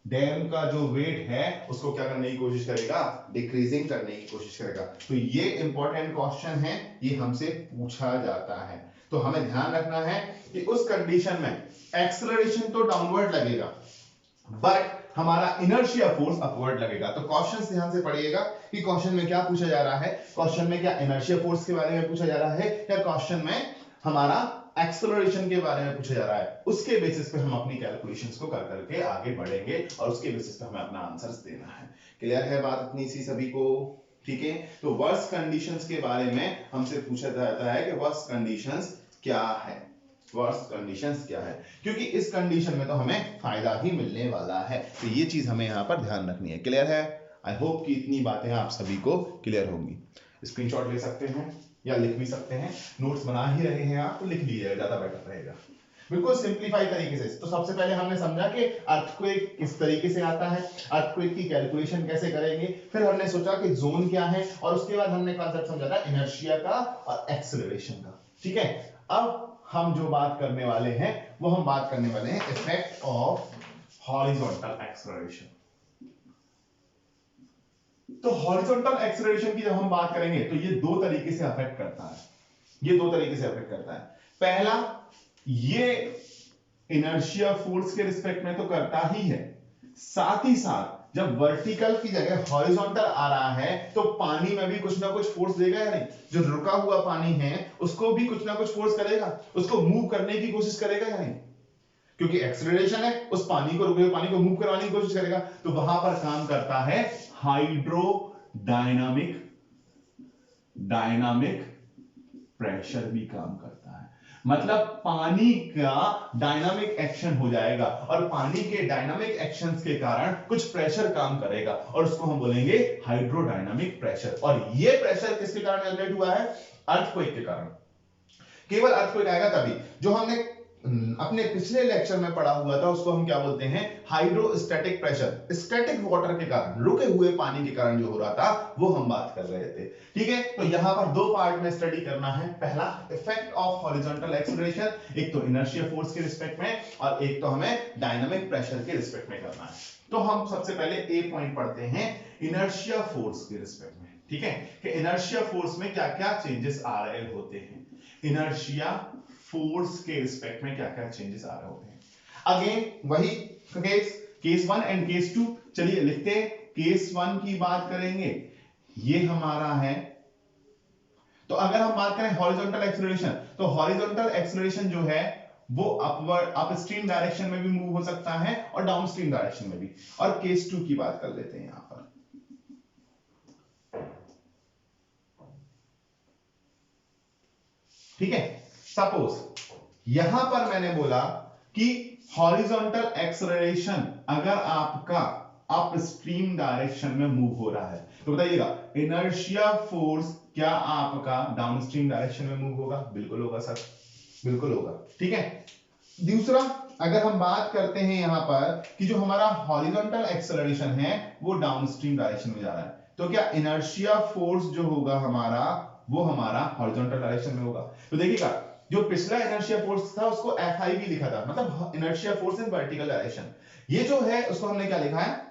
dam का जो वेट है उसको क्या करने की कोशिश करेगा? डिक्रीजिंग करने की कोशिश करेगा। तो ये इंपॉर्टेंट क्वेश्चन है, ये हमसे पूछा जाता है। तो हमें ध्यान रखना है कि उस कंडीशन में एक्सेलरेशन तो डाउनवर्ड लगेगा बट हमारा इनर्शिया फोर्स अपवर्ड लगेगा। तो क्वेश्चन ध्यान से पढ़िएगा कि क्वेश्चन में क्या पूछा जा रहा है। क्वेश्चन में क्या इनर्शिया फोर्स के बारे में पूछा जा रहा है या क्वेश्चन में हमारा एक्सेलरेशन के बारे में पूछा जा रहा है? उसके बेसिस पे हम अपनी कैलकुलेशंस को कर करके आगे बढ़ेंगे और उसके बेसिस पे हमें अपना आंसर्स देना है। क्लियर है बात इतनी सी सभी को? ठीक है, तो वर्स्ट कंडीशंस के बारे में हमसे पूछा जाता है कि वर्स्ट कंडीशंस क्या है, वर्स्ट कंडीशंस क्या है, क्योंकि इस कंडीशन में तो हमें फायदा ही मिलने वाला है। तो ये चीज हमें यहाँ पर ध्यान रखनी है। क्लियर है? आई होप कि इतनी बातें आप सभी को क्लियर होंगी। स्क्रीनशॉट ले सकते हैं या लिख भी सकते हैं, नोट्स बना ही रहे हैं आप तो लिख लीजिएगा, ज्यादा बेटर रहेगा, बिल्कुल सिंपलीफाई तरीके से। तो सबसे पहले हमने समझा कि अर्थक्वेक किस तरीके से आता है, अर्थक्वेक की कैलकुलेशन कैसे करेंगे, फिर हमने सोचा कि जोन क्या है, और उसके बाद हमने कॉन्सेप्ट समझा था इनर्शिया का और एक्सेलरेशन का। ठीक है, अब हम जो बात करने वाले हैं वो हम बात करने वाले हैं इफेक्ट ऑफ हॉरिजॉन्टल एक्सेलरेशन। तो हॉरिजॉन्टल एक्सेलरेशन की जब हम बात करेंगे तो ये दो तरीके से अफेक्ट करता है, ये दो तरीके से अफेक्ट करता है। पहला, ये इनर्शिया फोर्स के रिस्पेक्ट में तो करता ही है, साथ ही साथ जब वर्टिकल की जगह हॉरिजॉन्टल आ रहा है तो पानी में भी कुछ ना कुछ फोर्स देगा या नहीं? जो रुका हुआ पानी है उसको भी कुछ ना कुछ फोर्स करेगा, उसको मूव करने की कोशिश करेगा या नहीं? क्योंकि एक्सेलरेशन है, उस पानी को, रुके हुए पानी को मूव करवाने की कोशिश करेगा, तो वहां पर काम करता है हाइड्रोडायनामिक डायनामिक प्रेशर भी काम करता है। मतलब पानी का डायनामिक एक्शन हो जाएगा और पानी के डायनामिक एक्शंस के कारण कुछ प्रेशर काम करेगा और उसको हम बोलेंगे हाइड्रोडायनामिक प्रेशर। और ये प्रेशर किसके कारण जनरेट हुआ है? अर्थक्वेक के कारण। केवल अर्थक्वेक आएगा तभी। जो हमने अपने पिछले लेक्चर में पढ़ा हुआ था उसको हम क्या बोलते हैं? Hydrostatic pressure. स्टैटिक वाटर के कारण, रुके हुए पानी के कारण जो हो रहा था वो हम बात कर रहे थे। ठीक है, तो यहां पर दो पार्ट में स्टडी करना है। पहला, इफेक्ट ऑफ हॉरिजॉन्टल एक्सेलरेशन, एक तो इनर्शिया फोर्स के रिस्पेक्ट में और एक तो हमें डायनामिक प्रेशर के रिस्पेक्ट में करना है। तो हम सबसे पहले ए पॉइंट पढ़ते हैं इनर्शिया फोर्स के रिस्पेक्ट में। ठीक है, कि इनर्शिया फोर्स में क्या क्या चेंजेस आ रहे होते हैं, इनर्शिया फोर्स के रिस्पेक्ट में क्या क्या चेंजेस आ रहे होते हैं। अगेन वही केस 1 एंड केस 2। चलिए लिखते हैं। केस 1 की बात करेंगे, ये हमारा है। तो अगर हम बात करें हॉरिजॉन्टल एक्सेलरेशन, तो हॉरिजॉन्टल एक्सेलरेशन जो है वो अपवर्ड, अपस्ट्रीम डायरेक्शन में भी मूव हो सकता है और डाउनस्ट्रीम डायरेक्शन में भी। और केस 2 की बात कर लेते हैं यहां पर। ठीक है, सपोज यहां पर मैंने बोला कि हॉरिजॉन्टल एक्सेलरेशन अगर आपका अपस्ट्रीम डायरेक्शन में मूव हो रहा है तो बताइएगा इनर्शिया फोर्स क्या आपका डाउनस्ट्रीम डायरेक्शन में मूव होगा? बिल्कुल होगा सर, बिल्कुल होगा। ठीक है, दूसरा, अगर हम बात करते हैं यहां पर कि जो हमारा हॉरिजॉन्टल एक्सेलरेशन है वो डाउनस्ट्रीम डायरेक्शन में जा रहा है, तो क्या इनर्शिया फोर्स जो होगा हमारा वो हमारा हॉरिजॉन्टल डायरेक्शन में होगा? तो देखिएगा, जो पिछला इनर्शिया फोर्स था उसको Fi भी लिखा था, मतलब inertia force in vertical direction. ये जो है उसको हमने क्या लिखा है?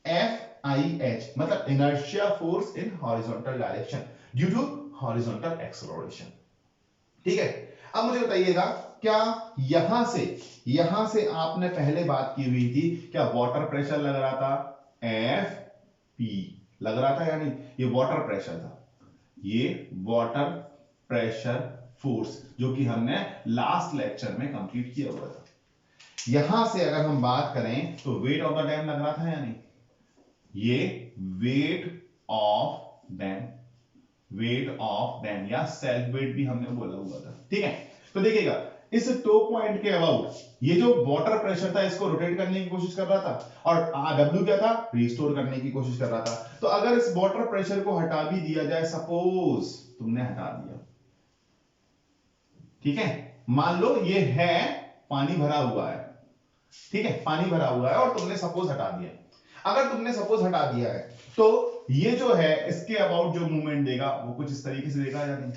FIH, मतलब inertia force in horizontal direction due to horizontal acceleration. ठीक है, अब मुझे बताइएगा, क्या यहां से आपने पहले बात की हुई थी, क्या वाटर प्रेशर लग रहा था? FP लग रहा था या नहीं? ये वाटर प्रेशर था, ये वाटर प्रेशर फोर्स जो कि हमने लास्ट लेक्चर में कंप्लीट किया हुआ था। यहां से अगर हम बात करें तो वेट ऑफ द डैम लग रहा था या नहीं? ये वेट ऑफ डैम या सेल्फ वेट भी हमने बोला हुआ था। ठीक है, तो देखिएगा इस टो पॉइंट के अबाउट ये जो वाटर प्रेशर था इसको रोटेट करने की कोशिश कर रहा था और W क्या था? रिस्टोर करने की कोशिश कर रहा था। तो अगर इस वाटर प्रेशर को हटा भी दिया जाए, सपोज तुमने हटा दिया, ठीक है, मान लो ये है पानी भरा हुआ है, ठीक है, पानी भरा हुआ है और तुमने सपोज हटा दिया। अगर तुमने सपोज हटा दिया है तो ये जो है इसके अबाउट जो मूवमेंट देगा वो कुछ इस तरीके से देगा या नहीं?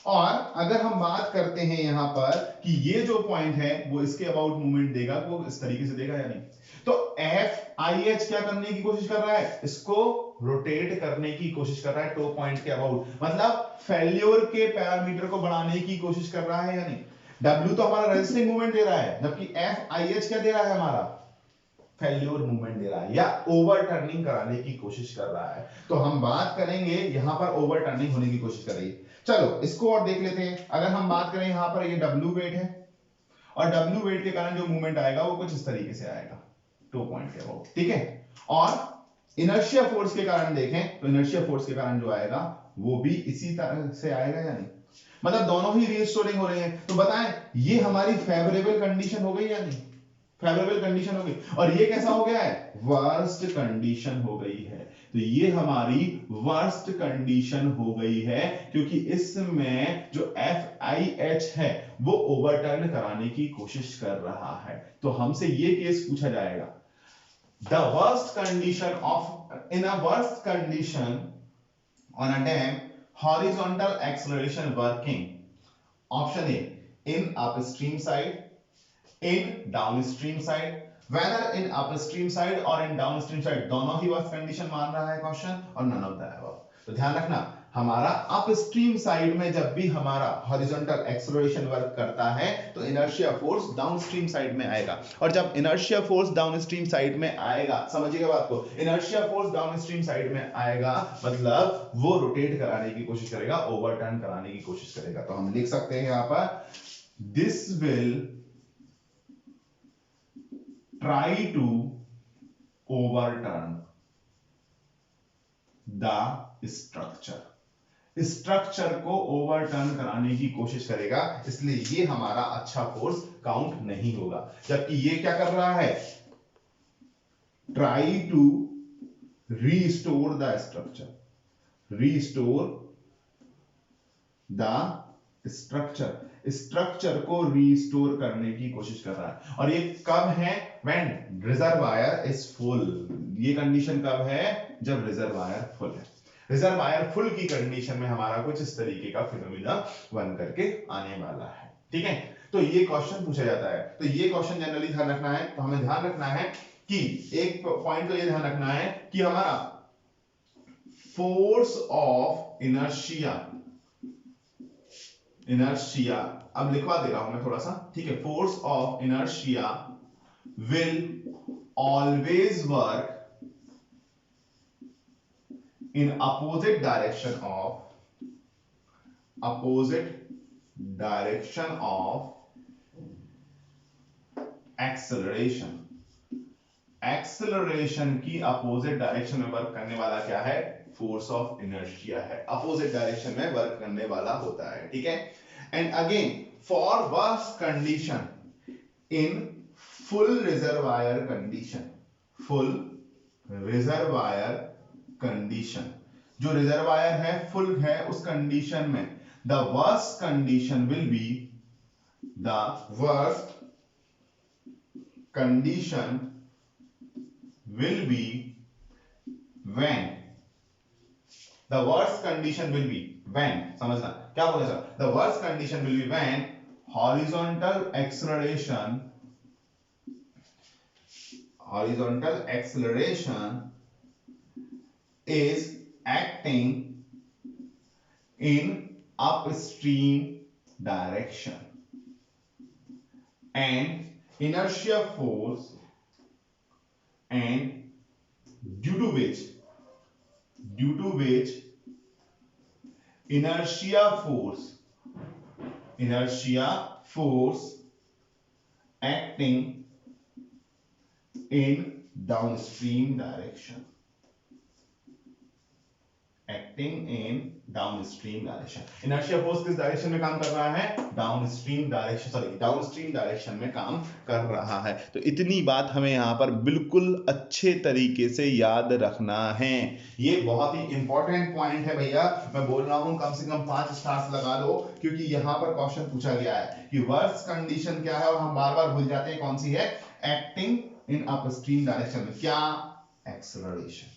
और अगर हम बात करते हैं यहां पर कि ये जो पॉइंट है वो इसके अबाउट मूवमेंट देगा, वो इस तरीके से देगा या नहीं? तो FIH क्या करने की कोशिश कर रहा है? इसको रोटेट करने की कोशिश कर रहा है टो पॉइंट के अबाउट, मतलब फेल्योर के पैरामीटर को बढ़ाने की कोशिश कर रहा है या नहीं? W तो हमारा रेजिस्टिंग मूवमेंट दे रहा है, जबकि FIH क्या दे रहा है? हमारा फेल्योर मूवमेंट दे रहा है या ओवरटर्निंग कराने की कोशिश कर रहा है। तो हम बात करेंगे यहां पर ओवरटर्निंग होने की कोशिश कर रही है। चलो इसको और देख लेते हैं। अगर हम बात करें यहां पर ये W वेट है और W वेट के कारण जो मूवमेंट आएगा वो कुछ इस तरीके से आएगा टो पॉइंट के अबाउट। ठीक है, और इनर्शिया फोर्स के कारण देखें तो इनर्शिया फोर्स के कारण जो आएगा वो भी इसी तरह से आएगा या नहीं? मतलब दोनों ही रीस्टोरिंग हो रहे हैं। तो बताएं ये हमारी फेवरेबल कंडीशन हो गई या नहीं? फेवरेबल कंडीशन हो गई। और ये कैसा हो गया है? वर्स्ट कंडीशन हो गई है। तो ये हमारी वर्स्ट कंडीशन हो गई है क्योंकि इसमें जो FIH है वो ओवरटर्न कराने की कोशिश कर रहा है। तो हमसे ये केस पूछा जाएगा, the worst condition of in a worst condition on a dam, horizontal acceleration working. Option A, in upstream side, in downstream side, whether in upstream side और इन डाउनस्ट्रीम साइड दोनों ही वर्स्ट कंडीशन मान रहा है question, और none of the above. तो ध्यान रखना, हमारा अपस्ट्रीम साइड में जब भी हमारा हॉरिजॉन्टल एक्सेलरेशन वर्क करता है तो इनर्शिया फोर्स डाउनस्ट्रीम साइड में आएगा, और जब इनर्शिया फोर्स डाउनस्ट्रीम साइड में आएगा, समझिएगा बात को, इनर्शिया फोर्स डाउनस्ट्रीम साइड में आएगा मतलब वो रोटेट कराने की कोशिश करेगा, ओवरटर्न कराने की कोशिश करेगा। तो हम लिख सकते हैं यहां पर, this will try to overturn the structure, structure को ओवरटर्न कराने की कोशिश करेगा, इसलिए ये हमारा अच्छा फोर्स काउंट नहीं होगा। जबकि ये क्या कर रहा है, try to restore the structure, restore the structure, structure को रीस्टोर करने की कोशिश कर रहा है। और ये कब है, व्हेन रिजर्वायर इज फुल। ये कंडीशन कब है, जब रिजर्वायर फुल है। रिजर्वायर फुल की कंडीशन में हमारा कुछ इस तरीके का फिनोमिना बन करके आने वाला है, ठीक है। तो ये क्वेश्चन पूछा जाता है, तो ये क्वेश्चन जनरली ध्यान रखना है। तो हमें ध्यान रखना है कि एक पॉइंट तो ये ध्यान रखना है कि हमारा फोर्स ऑफ इनर्शिया, इनर्शिया अब लिखवा दे रहा हूं मैं थोड़ा सा, ठीक है। Force of inertia will always work in opposite direction of acceleration, acceleration की अपोजिट डायरेक्शन में वर्क करने वाला क्या है, फोर्स ऑफ इनर्शिया है, अपोजिट डायरेक्शन में वर्क करने वाला होता है, ठीक है। And again for worst condition in full reservoir condition, full reservoir condition, जो रिजर्वायर है फुल है उस कंडीशन में, the worst condition will be, the worst condition will be when, the worst condition will be when, समझना क्या बोला sir, the worst condition will be when horizontal acceleration is acting in upstream direction and inertia force, and due to which inertia force acting in downstream direction, inertia force किस direction में काम कर रहा है, downstream direction में काम कर रहा है। तो इतनी बात हमें यहां पर बिल्कुल अच्छे तरीके से याद रखना है, ये बहुत ही इंपॉर्टेंट पॉइंट है भैया। मैं बोल रहा हूं कम से कम 5 स्टार्स लगा लो, क्योंकि यहां पर क्वेश्चन पूछा गया है कि वर्स्ट कंडीशन क्या है, और हम बार बार भूल जाते हैं कौन सी है, एक्टिंग इन अपस्ट्रीम डायरेक्शन में, क्या, एक्सेलरेशन।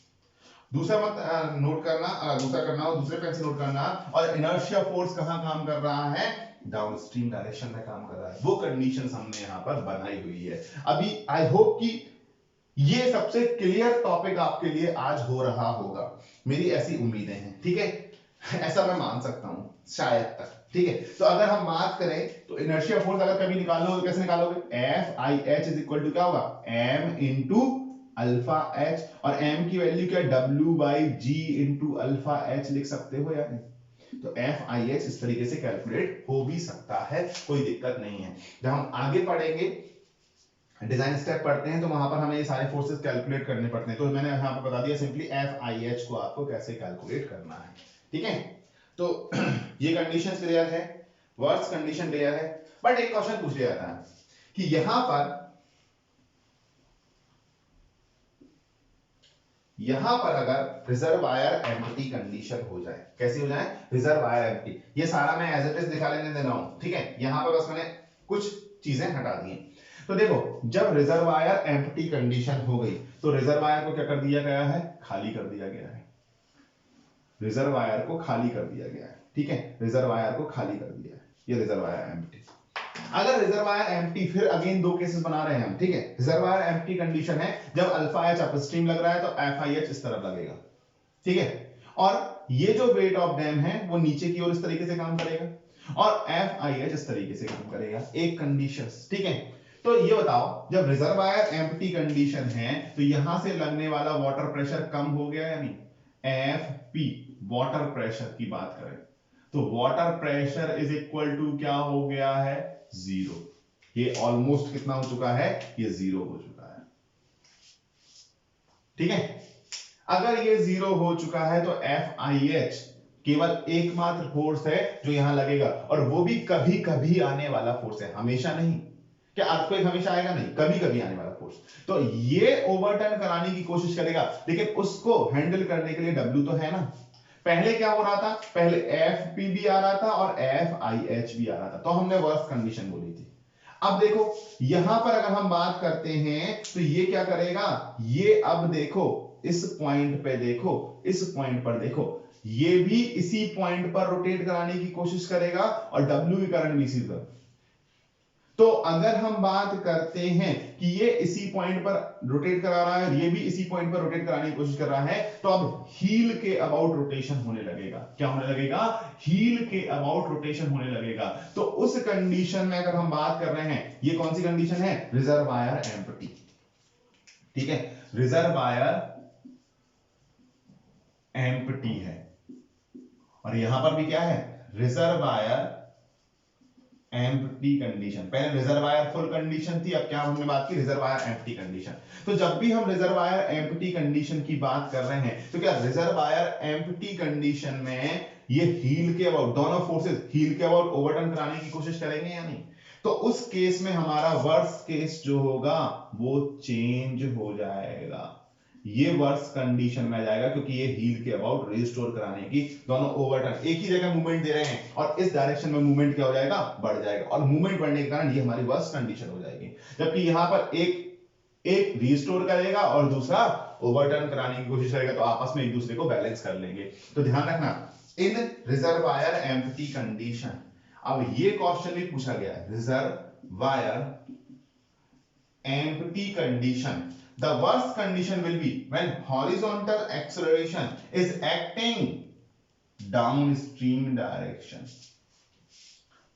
दूसरा मत नोट करना, दूसरा करना हो दूसरे पेन से नोट करना। और इनर्शिया फोर्स कहां काम कर रहा है, डाउनस्ट्रीम डायरेक्शन में काम कर रहा है। वो कंडीशंस हमने यहां पर बनाई हुई है। अभी आई होप कि ये सबसे क्लियर टॉपिक आपके लिए आज हो रहा होगा, मेरी ऐसी उम्मीदें हैं, ठीक है। ऐसा मैं मान सकता हूं शायद तक, ठीक है। तो अगर हम बात करें तो इनर्शिया फोर्स अगर कभी निकालो तो कैसे निकालोगे, F I H is equal to क्या होगा, एम इंटू अल्फा एच, और m की वैल्यू क्या, w by G into alpha H लिख सकते हो या नहीं। तो एफ आई एच इस तरीके से कैलकुलेट हो भी सकता है, कोई दिक्कत नहीं है। जब हम आगे पढ़ेंगे, डिजाइन स्टेप पढ़ते हैं, तो वहां पर हमें ये सारे फोर्सेस कैलकुलेट करने पड़ते हैं। तो मैंने यहां पर बता दिया सिंपली एफ आई एच को आपको कैसे कैलकुलेट करना है, ठीक है। तो ये कंडीशन क्लियर है, वर्स्ट कंडीशन क्लियर है। बट एक क्वेश्चन पूछ लिया जाता है कि यहां पर अगर रिजर्वायर एम्प्टी कंडीशन हो जाए, कैसी हो जाए, रिजर्वायर एम्प्टी, ये सारा मैं एज इट इज दिखा लेने दे रहा हूं, ठीक है। यहां पर बस मैंने कुछ चीजें हटा दी। तो देखो, जब रिजर्वायर एम्प्टी कंडीशन हो गई तो रिजर्वायर को क्या कर दिया गया है, खाली कर दिया गया है, रिजर्वायर को खाली कर दिया गया है, ठीक है। रिजर्वायर को खाली कर दिया है, ये रिजर्वायर एम्प्टी। अगर रिजर्वायर एम्प्टी, फिर अगेन दो केसेस बना रहे हैं हम, ठीक है। रिजर्वायर एम्प्टी कंडीशन है, जब अल्फा एच अपस्ट्रीम लग रहा है तो एफ आई एच इस तरफ लगेगा, ठीक है। और ये जो वेट ऑफ डैम है वो नीचे की ओर इस तरीके से काम करेगा और एफ आई एच इस तरीके से काम करेगा, एक कंडीशन, ठीक है। तो ये बताओ, जब रिजर्वायर एम्प्टी कंडीशन है तो यहां से लगने वाला वाटर प्रेशर कम हो गया या नहीं? एफ पी वाटर प्रेशर की बात करें तो water pressure is equal to क्या हो गया है? जीरो। ये ऑलमोस्ट कितना हो चुका है? ये जीरो हो चुका है, ठीक है। अगर ये जीरो हो चुका है तो एफ आई एच केवल एकमात्र फोर्स है जो यहां लगेगा, और वो भी कभी कभी आने वाला फोर्स है, हमेशा नहीं। क्या अर्थक्वेक हमेशा आएगा? नहीं, कभी कभी आने वाला फोर्स। तो ये ओवरटर्न कराने की कोशिश करेगा, लेकिन उसको हैंडल करने के लिए डब्ल्यू तो है ना। पहले क्या हो रहा था? पहले एफ पी भी आ रहा था और एफ आई एच भी आ रहा था, तो हमने वर्स्ट कंडीशन बोली थी। अब देखो यहां पर अगर हम बात करते हैं तो ये क्या करेगा? ये अब देखो इस पॉइंट पे देखो, इस पॉइंट पर देखो, ये भी इसी पॉइंट पर रोटेट कराने की कोशिश करेगा और डब्ल्यू की करंट भी इसी तरफ। तो अगर हम बात करते हैं कि ये इसी पॉइंट पर रोटेट करा रहा है और ये भी इसी पॉइंट पर रोटेट कराने की कोशिश कर रहा है, तो अब हील के अबाउट रोटेशन होने लगेगा। क्या होने लगेगा? हील के अबाउट रोटेशन होने लगेगा। तो उस कंडीशन में अगर हम बात कर रहे हैं, ये कौन सी कंडीशन है? रिजर्वायर एम्प्टी, ठीक है। रिजर्वायर एम्प्टी है और यहां पर भी क्या है? Reservoir empty condition. पहले रिजर्वायर फुल कंडीशन थी, अब क्या हमने बात की? Reservoir empty condition. तो जब भी हम रिजर्वायर एम्प्टी कंडीशन की बात कर रहे हैं तो क्या रिजर्वायर एम्प्टी कंडीशन में ये हील के अबाउट, दोनों फोर्सेस हील के अबाउट ओवरटर्न कराने की कोशिश करेंगे या नहीं? तो उस केस में हमारा वर्स्ट केस जो होगा वो चेंज हो जाएगा, ये वर्स्ट कंडीशन में आ जाएगा, क्योंकि ये हील के अबाउट रिस्टोर कराने की, दोनों ओवरटर्न एक ही जगह मूवमेंट दे रहे हैं और इस डायरेक्शन में मूवमेंट क्या हो जाएगा? बढ़ जाएगा, और मूवमेंट बढ़ने के कारण ये हमारी वर्स्ट कंडीशन हो जाएगी। जबकि यहां पर एक रिस्टोर करेगा और दूसरा ओवरटर्न कराने की कोशिश करेगा, तो आपस में एक दूसरे को बैलेंस कर लेंगे। तो ध्यान रखना, इन रिजर्वायर एम्प्टी कंडीशन, अब ये क्वेश्चन भी पूछा गया है, reservoir empty condition, the worst condition will be when horizontal acceleration is acting downstream direction,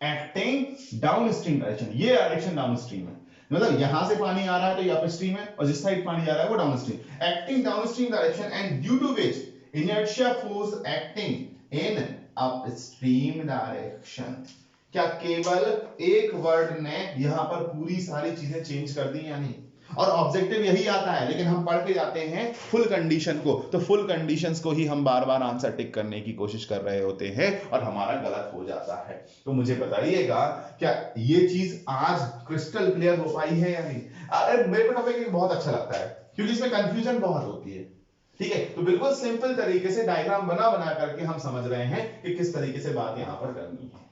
acting downstream direction, ये डायरेक्शन डाउनस्ट्रीम है, मतलब यहां से पानी आ रहा है तो ये अपस्ट्रीम है और जिस साइड पानी जा रहा है वो downstream, acting downstream direction and due to which inertia force acting in upstream direction। क्या केवल एक वर्ड ने यहां पर पूरी सारी चीजें चेंज कर दी या नहीं? और ऑब्जेक्टिव यही आता है, लेकिन हम पढ़ के जाते हैं फुल कंडीशन को, तो फुल कंडीशंस को ही हम बार बार आंसर टिक करने की कोशिश कर रहे होते हैं और हमारा गलत हो जाता है। तो मुझे बताइएगा, क्या ये चीज आज क्रिस्टल क्लियर हो पाई है या नहीं? अरे मेरे को टॉपिक बहुत अच्छा लगता है क्योंकि इसमें कंफ्यूजन बहुत होती है, ठीक है। तो बिल्कुल सिंपल तरीके से डायग्राम बना बना करके हम समझ रहे हैं कि किस तरीके से बात यहां पर करनी है।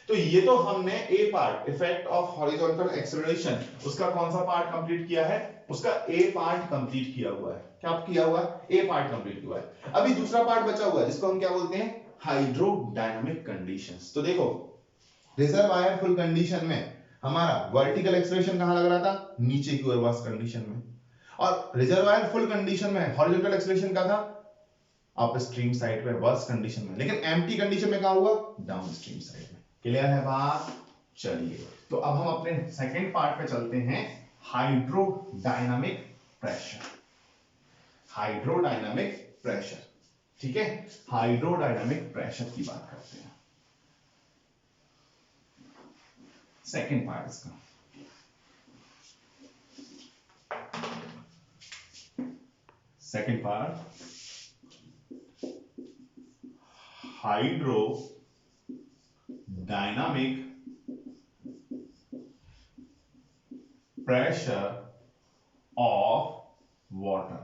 तो ये तो हमने A part, effect of horizontal acceleration, उसका कौन सा पार्ट कंप्लीट किया है? उसका ए पार्ट कंप्लीट किया हुआ है। क्या किया हुआ? ए पार्ट कंप्लीट हुआ है। अभी दूसरा पार्ट बचा हुआ है जिसको हम क्या बोलते हैं? Hydrodynamic conditions. तो देखो रिजर्वायर फुल कंडीशन में हमारा वर्टिकल एक्सेलरेशन कहां लग रहा था? नीचे की ओर वर्स्ट कंडीशन में, और रिजर्वायर फुल कंडीशन में हॉरिजॉन्टल एक्सेलरेशन का था अपस्ट्रीम साइड पे वर्स्ट कंडीशन में, लेकिन एम्प्टी कंडीशन में कहां हुआ? डाउनस्ट्रीम साइड में। क्लियर है बात? चलिए तो अब हम अपने सेकंड पार्ट पे चलते हैं, हाइड्रोडायनामिक प्रेशर। हाइड्रोडायनामिक प्रेशर, ठीक है, हाइड्रोडायनामिक प्रेशर की बात करते हैं, सेकंड पार्ट इसका। Second part, hydrodynamic pressure of water.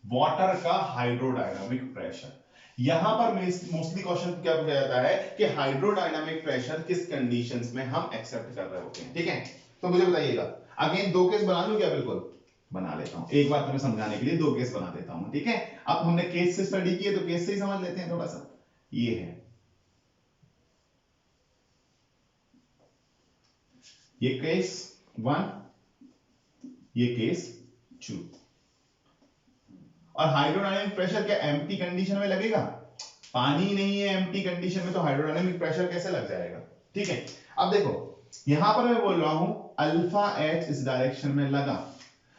Water का हाइड्रोडायनामिक प्रेशर, यहां पर मोस्टली क्वेश्चन क्या पूछा जाता है कि हाइड्रोडायनामिक प्रेशर किस कंडीशंस में हम एक्सेप्ट कर रहे होते हैं, ठीक है। तो मुझे बताइएगा, अगेन दो केस बना लूं क्या? बिल्कुल बना लेता हूं, एक बार तुम्हें समझाने के लिए दो केस बना देता हूं, ठीक है। अब हमने केस से स्टडी किए तो केस से ही समझ लेते हैं थोड़ा सा। ये है, ये केस 1, ये केस 2। और हाइड्रोडायनामिक प्रेशर क्या एम्प्टी कंडीशन में लगेगा? पानी नहीं है एम्प्टी कंडीशन में, तो हाइड्रोडायनामिक प्रेशर कैसे लग जाएगा? ठीक है, अब देखो यहां पर मैं बोल रहा हूं अल्फा एच इस डायरेक्शन में लगा।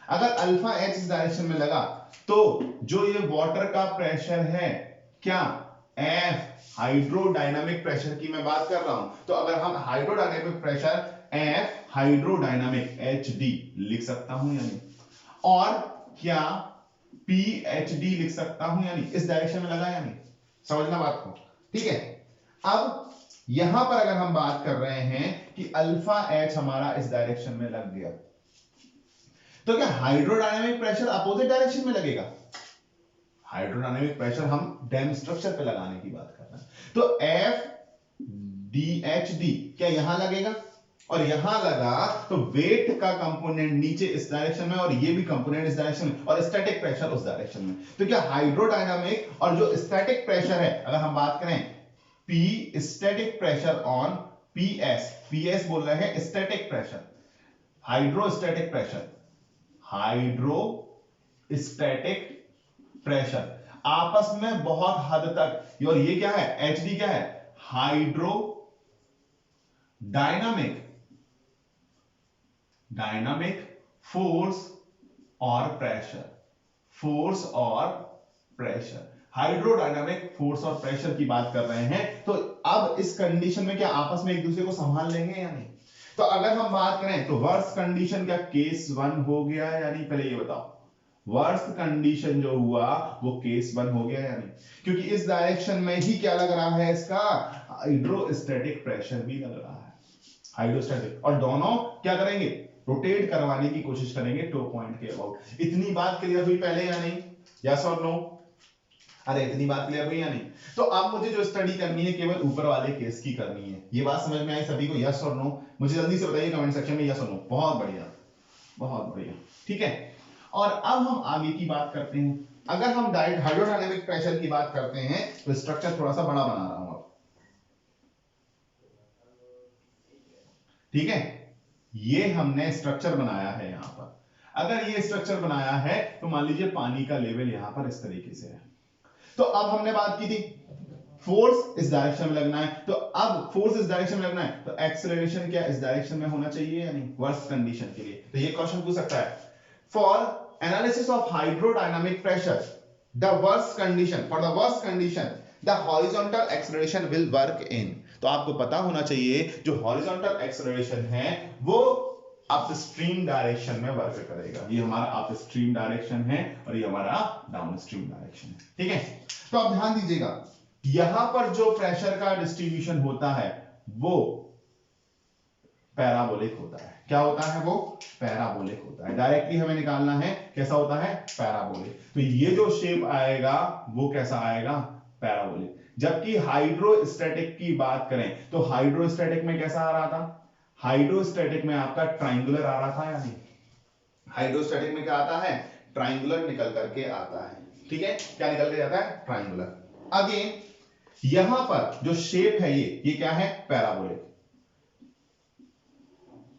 अगर अल्फा एच इस डायरेक्शन में लगा तो जो ये वाटर का प्रेशर है क्या एफ हाइड्रोडायनामिक प्रेशर की मैं बात कर रहा हूं, तो अगर हम hydrodynamic pressure F hydrodynamic H D लिख सकता हूं यानी, और क्या पी एच डी लिख सकता हूं यानी, इस डायरेक्शन में लगा यानी, समझना बात को। ठीक है, अब यहां पर अगर हम बात कर रहे हैं कि अल्फा एच हमारा इस डायरेक्शन में लग गया, तो क्या हाइड्रोडायनामिक प्रेशर अपोजिट डायरेक्शन में लगेगा? हाइड्रोडायनामिक प्रेशर हम डैम स्ट्रक्चर पे लगाने की बात कर रहे हैं, तो एफ डी एच डी क्या यहां लगेगा? और यहां लगा तो वेट का कंपोनेंट नीचे इस डायरेक्शन में और ये भी कंपोनेंट इस डायरेक्शन में और स्टैटिक प्रेशर उस डायरेक्शन में। तो क्या हाइड्रोडायनामिक और जो स्टैटिक प्रेशर है, अगर हम बात करें P static pressure on PS, PS बोल रहे हैं static pressure, hydrostatic pressure, hydrostatic pressure आपस में बहुत हद तक, और ये क्या है एच डी क्या है हाइड्रो डायनामिक फोर्स और प्रेशर, फोर्स और प्रेशर, हाइड्रोडायनामिक फोर्स और प्रेशर की बात कर रहे हैं। तो अब इस कंडीशन में क्या आपस में एक दूसरे को संभाल लेंगे या नहीं? तो अगर हम बात करें तो वर्स्ट कंडीशन क्या केस 1 हो गया यानी, पहले ये बताओ वर्स्ट कंडीशन जो हुआ वो केस 1 हो गया यानी, क्योंकि इस डायरेक्शन में ही क्या लग रहा है इसका हाइड्रोस्टैटिक प्रेशर भी लग रहा है, हाइड्रोस्टैटिक, और दोनों क्या करेंगे रोटेट करवाने की कोशिश करेंगे टो पॉइंट के अबाउट। इतनी बात क्लियर हुई पहले या नहीं? यस और नो? अरे इतनी बात क्लियर हुई या नहीं? तो अब मुझे जो स्टडी करनी है केवल ऊपर वाले केस की करनी है। ये बात समझ में आई सभी को? यस और नो मुझे जल्दी से बताइए कमेंट सेक्शन में, यस और नो। बहुत बढ़िया, बहुत बढ़िया। ठीक है, और अब हम आगे की बात करते हैं। अगर हम डायरेक्ट हाइड्रोडायनामिक प्रेशर की बात करते हैं तो स्ट्रक्चर थोड़ा सा बड़ा बना रहा हूं अब। ठीक है, ये हमने स्ट्रक्चर बनाया है यहां पर। अगर ये स्ट्रक्चर बनाया है तो मान लीजिए पानी का लेवल यहां पर इस तरीके से है। तो अब हमने बात की थी फोर्स इस डायरेक्शन में लगना है, तो अब फोर्स इस डायरेक्शन में लगना है तो एक्सेलरेशन क्या इस डायरेक्शन में होना चाहिए या नहीं, वर्स्ट कंडीशन के लिए। तो ये क्वेश्चन पूछ सकता है for analysis of hydrodynamic pressure the worst condition, for the worst condition the horizontal acceleration will work in. तो आपको पता होना चाहिए जो हॉरिजॉन्टल एक्सेलरेशन है वो अपस्ट्रीम डायरेक्शन में वर्क करेगा। ये हमारा अपस्ट्रीम डायरेक्शन है और ये हमारा डाउनस्ट्रीम डायरेक्शन है। ठीक है, तो आप ध्यान दीजिएगा यहां पर जो प्रेशर का डिस्ट्रीब्यूशन होता है वो पैराबोलिक होता है। क्या होता है वो? पैराबोलिक होता है। डायरेक्टली हमें निकालना है कैसा होता है, पैराबोलिक। तो ये जो शेप आएगा वो कैसा आएगा, पैराबोलिक। जबकि हाइड्रोस्टैटिक की बात करें तो हाइड्रोस्टैटिक में कैसा आ रहा था, हाइड्रोस्टैटिक में आपका ट्राइंगुलर आ रहा था या नहीं? हाइड्रोस्टैटिक में क्या आता है, ट्राइंगुलर निकल करके आता है। ठीक है, क्या निकल के जाता है, ट्राइंगुलर। अगेन यहां पर जो शेप है ये क्या है, पैराबोलिक,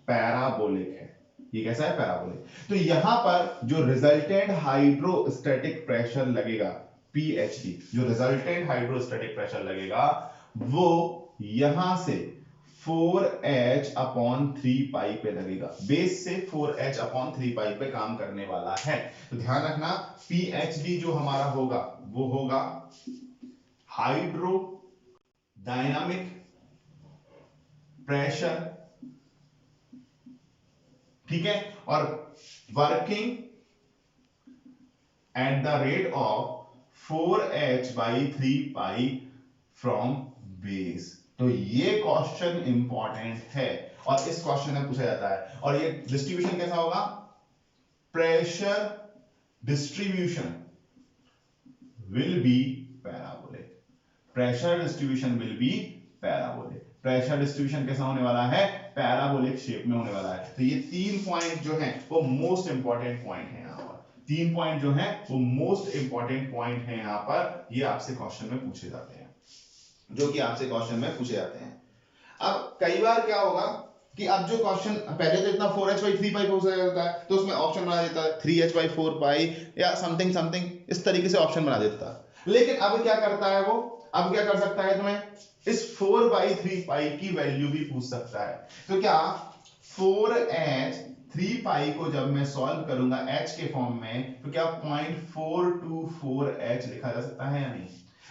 पैराबोलिक है। ये कैसा है, पैराबोलिक। तो यहां पर जो रिजल्टेंट हाइड्रोस्टैटिक प्रेशर लगेगा पीएचडी, जो रिजल्टेंट हाइड्रोस्टैटिक प्रेशर लगेगा वो यहां से 4h अपॉन 3 पाई पे लगेगा, बेस से 4h अपॉन 3 पाई पे काम करने वाला है। तो ध्यान रखना पीएचडी जो हमारा होगा वो होगा हाइड्रो डायनामिक प्रेशर, ठीक है, और working at the rate of 4h by 3 pi from base. तो ये क्वेश्चन इंपॉर्टेंट है और इस क्वेश्चन में पूछा जाता है। और ये डिस्ट्रीब्यूशन कैसा होगा, pressure distribution will be parabolic, pressure distribution will be parabolic. Pressure distribution कैसा होने वाला है, पैराबोलिक शेप में होने वाला है। तो ये 3 पॉइंट जो हैं वो मोस्ट इंपॉर्टेंट पॉइंट है। यहाँ पर 3 पॉइंट जो हैं वो मोस्ट इंपॉर्टेंट पॉइंट है। यहाँ पर ये आपसे क्वेश्चन में पूछे जाते हैं, जो कि आपसे क्वेश्चन में पूछे जाते हैं। अब कई बार क्या होगा कि अब जो क्वेश्चन पहले तो इतना 4h by 3 पाई हो जाता है, तो उसमें ऑप्शन बना देता है 3h by 4 पाई या समथिंग समथिंग इस तरीके से ऑप्शन बना देता है। लेकिन अब क्या करता है वो, अब क्या कर सकता है, तुम्हें इस 4 by 3 पाई की वैल्यू भी पूछ सकता है। तो क्या 4h 3 पाई को जब मैं सॉल्व करूंगा h के फॉर्म में, तो क्या 0.424h लिखा जा सकता है या नहीं?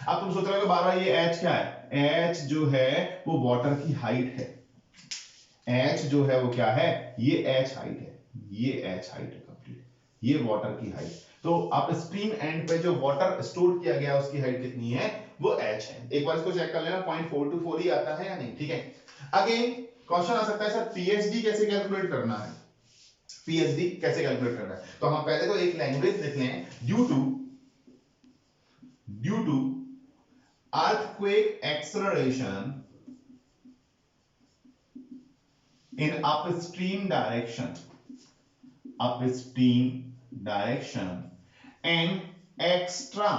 अब तुम सोच रहे हो बार बार ये h क्या है, h जो है वो वाटर की हाइट है, h जो है वो क्या है, ये h हाइट है, ये h हाइट है कंप्लीट, ये वाटर की हाइट। तो आप स्ट्रीम एंड पे जो वाटर स्टोर किया गया उसकी हाइट कितनी है, वो h है। एक बार इसको चेक कर लेना 0.424 ही आता है या नहीं, ठीक है। अगेन क्वेश्चन आ सकता है सर पीएचडी कैसे कैलकुलेट करना है, पीएचडी कैसे कैलकुलेट करना है? तो हम पहले तो एक लैंग्वेज लिख लें, due to earthquake acceleration in upstream direction and extra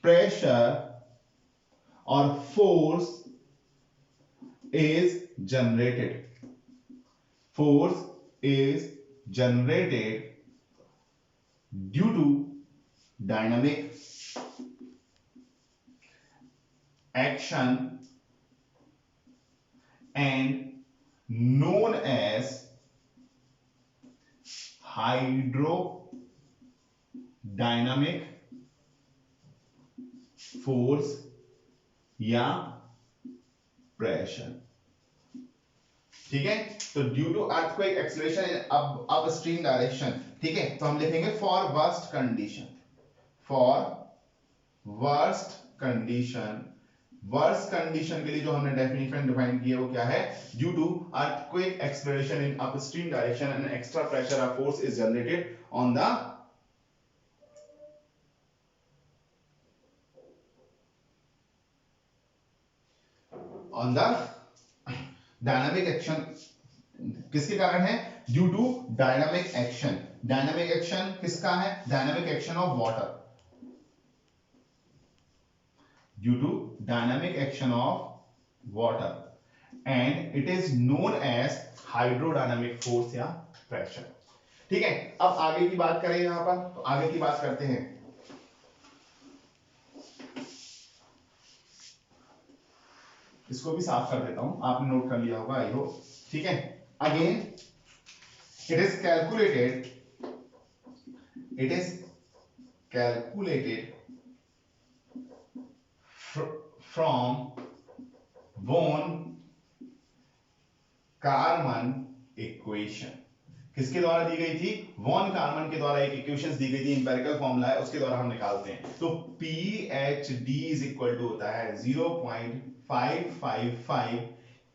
pressure or force is generated due to dynamic action and known as hydrodynamic force या प्रेशर, ठीक है। तो due to earthquake acceleration in upstream direction, ठीक है। तो हम लिखेंगे for worst condition के लिए जो हमने डेफिनेशन डिफाइन की है वो क्या है, due to earthquake acceleration in upstream direction and extra pressure और force is generated on the dynamic action. किसके कारण है, due to dynamic action. Dynamic action किसका है, dynamic action of water, due to dynamic action of water and it is known as hydrodynamic force या pressure, ठीक है। अब आगे की बात करें यहां पर, तो आगे की बात करते हैं। इसको भी साफ कर देता हूं, आपने नोट कर लिया होगा आई होप, ठीक है। Again it is calculated from von Karman equation. किसके द्वारा दी गई थी, वॉन कारमन के द्वारा एक इक्वेशंस दी गई थी, इंपेरिकल फॉर्मूला है, उसके द्वारा हम निकालते हैं। तो PhD इज इक्वल टू होता है 0.555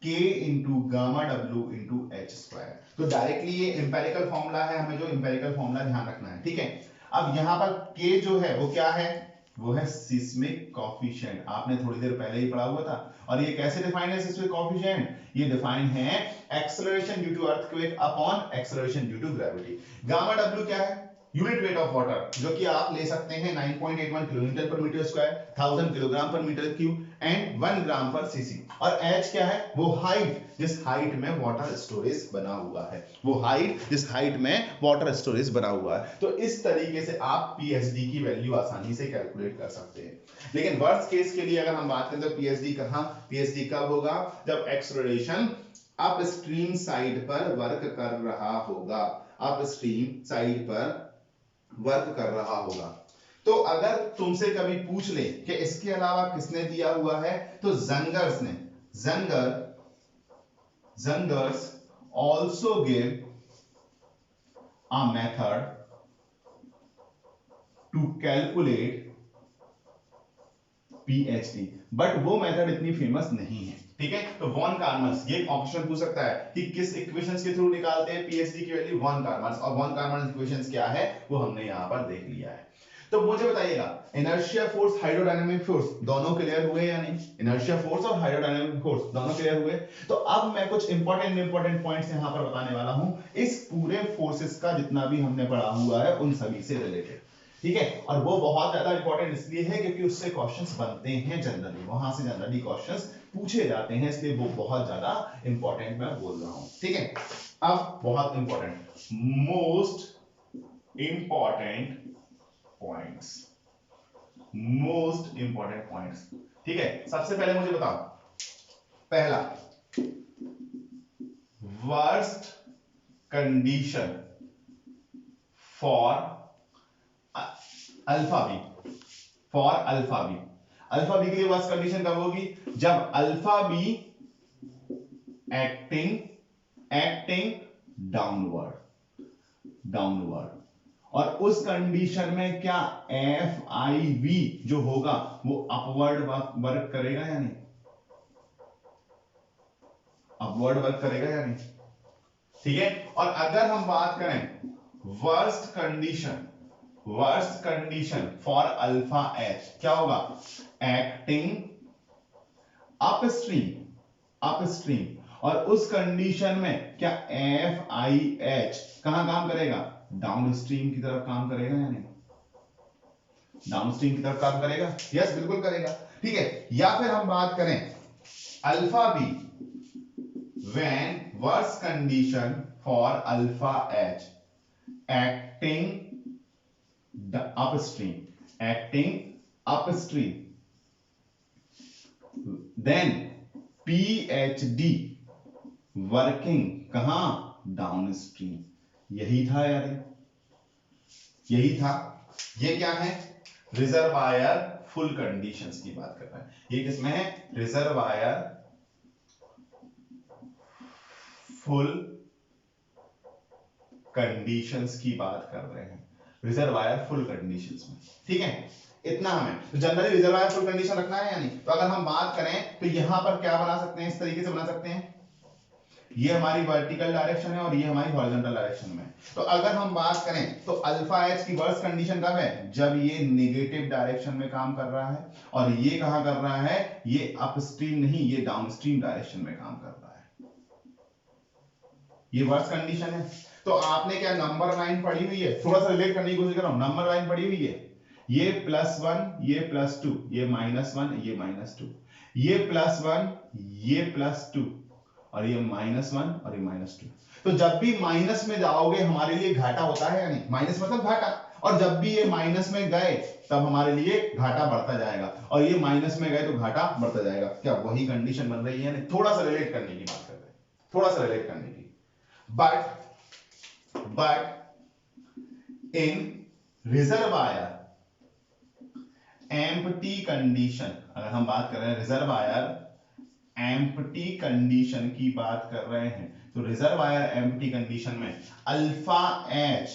K into gamma W into H square. तो डायरेक्टली ये इंपेरिकल फॉर्मूला है, हमें जो इंपेरिकल फॉर्मूला ध्यान रखना है, ठीक है। अब यहां पर K जो है वो क्या है, वो है सिस्मिक कॉफिशिएंट, आपने थोड़ी देर पहले ही पढ़ा हुआ था। और ये कैसे डिफाइन है सिस्मिक कॉफिशिएंट, ये डिफाइन है acceleration due to earthquake upon acceleration due to gravity. Gamma W क्या है, यूनिट वेट ऑफ वाटर, जो कि आप ले सकते हैं 9.81 किलोमीटर पर मीटर स्क्वायर, 1000 किलोग्राम पर मीटर क्यूब एंड 1 ग्राम पर सीसी। और H क्या है, वो हाइट, जिस हाइट में वाटर स्टोरेज बना हुआ है, वो हाइट जिस हाइट में वाटर स्टोरेज बना हुआ है। तो इस तरीके से आप PhD की वैल्यू आसानी से कैलकुलेट कर सकते हैं। लेकिन वर्स्ट केस के लिए अगर हम बात करें तो PhD कब होगा, जब एक्सेलरेशन अपस्ट्रीम साइड पर वर्क कर रहा होगा, अपस्ट्रीम साइड पर वर्क कर रहा होगा। तो अगर तुमसे कभी पूछ ले कि इसके अलावा किसने दिया हुआ है, तो जंगर्स ने, जंगर्स also give a method to calculate PhD, but वो मेथड इतनी फेमस नहीं है, ठीक है। तो वॉन कार्मर्स, ये ऑप्शन पूछ सकता है कि किस इक्वेशंस के थ्रू निकालते हैं PhD की वैल्यू, वॉन कार्मर्स। और वॉन कार्मर्स इक्वेशंस क्या है वो हमने यहां पर देख लिया है। तो मुझे बताइएगा इनर्शिया फोर्स हाइड्रोडायनामिक फोर्स दोनों क्लियर हुए या नहीं, इनर्शिया फोर्स और हाइड्रोडायनामिक फोर्स दोनों क्लियर हुए। तो अब मैं कुछ इंपॉर्टेंट पॉइंट्स यहां पर बताने वाला हूं, इस पूरे फोर्सेस का जितना भी हमने पढ़ा हुआ है उन सभी से रिलेटेड। ठीक है, और वो बहुत ज्यादा इंपॉर्टेंट इसलिए है क्योंकि उससे क्वेश्चंस बनते हैं जनरली, वहां से जनरली क्वेश्चंस पूछे जाते हैं, इसलिए वो बहुत ज्यादा इंपॉर्टेंट मैं बोल रहा हूं। ठीक है, अब बहुत important, most important points, most important points. ठीक है, सबसे पहले मुझे बताओ, पहला, worst condition for alpha B, for alpha B, alpha B के लिए वर्स्ट कंडीशन कब होगी, जब alpha B acting downward, downward, और उस कंडीशन में क्या एफ आई वी जो होगा वो अपवर्ड वर्क करेगा या नहीं, अपवर्ड वर्क करेगा या नहीं। ठीक है, और अगर हम बात करें worst condition, worst condition for alpha H क्या होगा, एक्टिंग अपस्ट्रीम, अपस्ट्रीम, और उस कंडीशन में क्या एफ आई एच कहां काम करेगा, डाउनस्ट्रीम की तरफ काम करेगा या नहीं, डाउनस्ट्रीम की तरफ काम करेगा, यस बिल्कुल करेगा। ठीक है, या फिर हम बात करें alpha B when worst condition for alpha H acting upstream, acting upstream, then PhD working कहां, downstream, यही था यार, यही था। ये क्या है, रिजर्वायर फुल कंडीशंस की बात कर रहा है, ये किसमें है, रिजर्वायर फुल कंडीशंस की बात कर रहे हैं, रिजर्वायर फुल कंडीशंस में। ठीक है, इतना हमें तो जनरली रिजर्वायर फुल कंडीशन रखना है या नहीं। तो अगर हम बात करें तो यहां पर क्या बना सकते हैं, इस तरीके से बना सकते हैं, ये हमारी वर्टिकल डायरेक्शन है और ये हमारी हॉरिजॉन्टल डायरेक्शन में। तो अगर हम बात करें तो अल्फा एच की वर्स्ट कंडीशन कब है, जब ये नेगेटिव डायरेक्शन में काम कर रहा है, और ये कहां कर रहा है, ये अपस्ट्रीम नहीं, ये डाउनस्ट्रीम डायरेक्शन में काम कर रहा है, ये वर्स्ट कंडीशन है। तो आपने क्या नंबर लाइन पढ़ी हुई है, थोड़ा सा रिलेट करने की कोशिश कर रहा हूं, नंबर लाइन पढ़ी हुई है, ये +1 ये +2 ये -1 ये -2, ये +1 ये +2 और ये -1 और ये -2। तो जब भी माइनस में जाओगे हमारे लिए घाटा होता है या नहीं, माइनस मतलब घाटा, और जब भी ये माइनस में गए तब हमारे लिए घाटा बढ़ता जाएगा, और ये माइनस में गए तो घाटा बढ़ता जाएगा। क्या वही कंडीशन बन रही है नहीं, थोड़ा सा रिलेट करने की बात कर रहे हैं, थोड़ा सा रिलेट करने की। but in reservoir empty condition, अगर हम बात कर रहे हैं रिजर्वायर एम्प्टी कंडीशन की बात कर रहे हैं, तो रिजर्वायर एम्प्टी कंडीशन में alpha H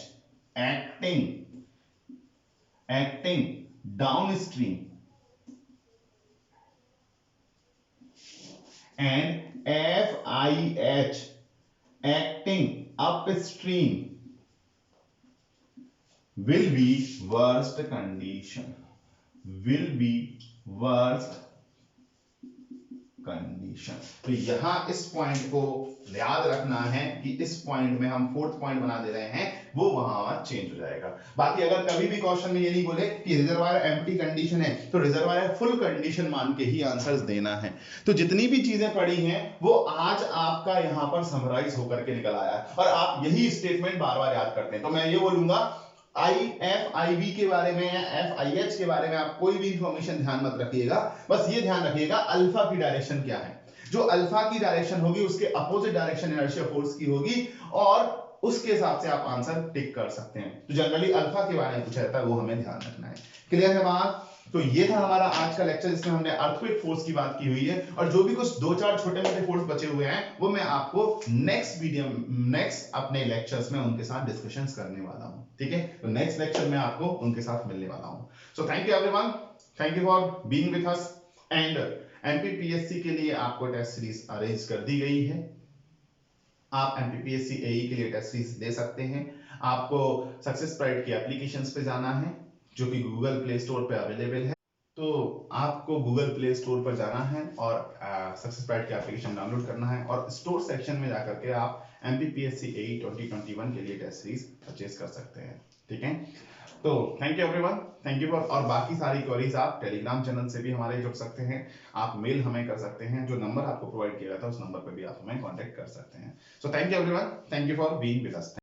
acting downstream and F I H acting upstream will be worst condition, will be worst condition. तो यहां इस पॉइंट को याद रखना है कि इस पॉइंट में हम फोर्थ पॉइंट बना दे रहे हैं, वो वहां चेंज हो जाएगा। बाकी अगर कभी भी क्वेश्चन में ये नहीं बोले कि रिजर्वायर एम्प्टी कंडीशन है, तो रिजर्वायर फुल कंडीशन मान के ही आंसर्स देना है। तो जितनी भी चीजें पढ़ी हैं वो आज आपका यहां पर समराइज होकर के निकल आया है, और आप यही स्टेटमेंट बार बार याद करते हैं। तो मैं ये बोलूंगा IFIV के बारे में या FIH के बारे में आप कोई भी इंफॉर्मेशन ध्यान मत रखिएगा, बस ये ध्यान रखिएगा अल्फा की डायरेक्शन क्या है। जो अल्फा की डायरेक्शन होगी उसके अपोजिट डायरेक्शन इनर्शिया फोर्स की होगी, और उसके हिसाब से आप आंसर टिक कर सकते हैं। तो जनरली अल्फा के बारे में पूछा जाता है, वो हमें ध्यान रखना है। क्लियर है बात। तो ये था हमारा आज का लेक्चर, जिसमें हमने अर्थक्वेक फोर्स की बात की हुई है, और जो भी कुछ 2-4 छोटे मोटे फोर्स बचे हुए हैं वो मैं आपको नेक्स्ट अपने लेक्चर्स में उनके साथ डिस्कशंस करने वाला हूं। ठीक है, तो नेक्स्ट लेक्चर में आपको उनके साथ मिलने वाला हूं। So thank you everyone, thank you for being with us. And MPPSC के लिए आपको टेस्ट सीरीज अरेंज कर दी गई है। आप एमपीपीएससी एई के लिए टेस्ट सीरीज दे सकते हैं। आपको सक्सेसप्राइड की एप्लीकेशंस पे जाना है, जो कि गूगल प्ले स्टोर पे अवेलेबल है। तो आपको गूगल प्ले स्टोर पर जाना है और सक्सेसप्राइड की एप्लीकेशन डाउनलोड करना है, और स्टोर सेक्शन में जाकर के आप एमपीपीएससी एई 2021 के लिए टेस्ट सीरीज परचेज कर सकते हैं। ठीक है, तो thank you everyone, thank you for, और बाकी सारी क्वेरीज आप टेलीग्राम चैनल से भी हमारे जुड़ सकते हैं, आप मेल हमें कर सकते हैं, जो नंबर आपको प्रोवाइड किया था उस नंबर पर भी आप हमें कांटेक्ट कर सकते हैं। So thank you everyone, thank you for being with us.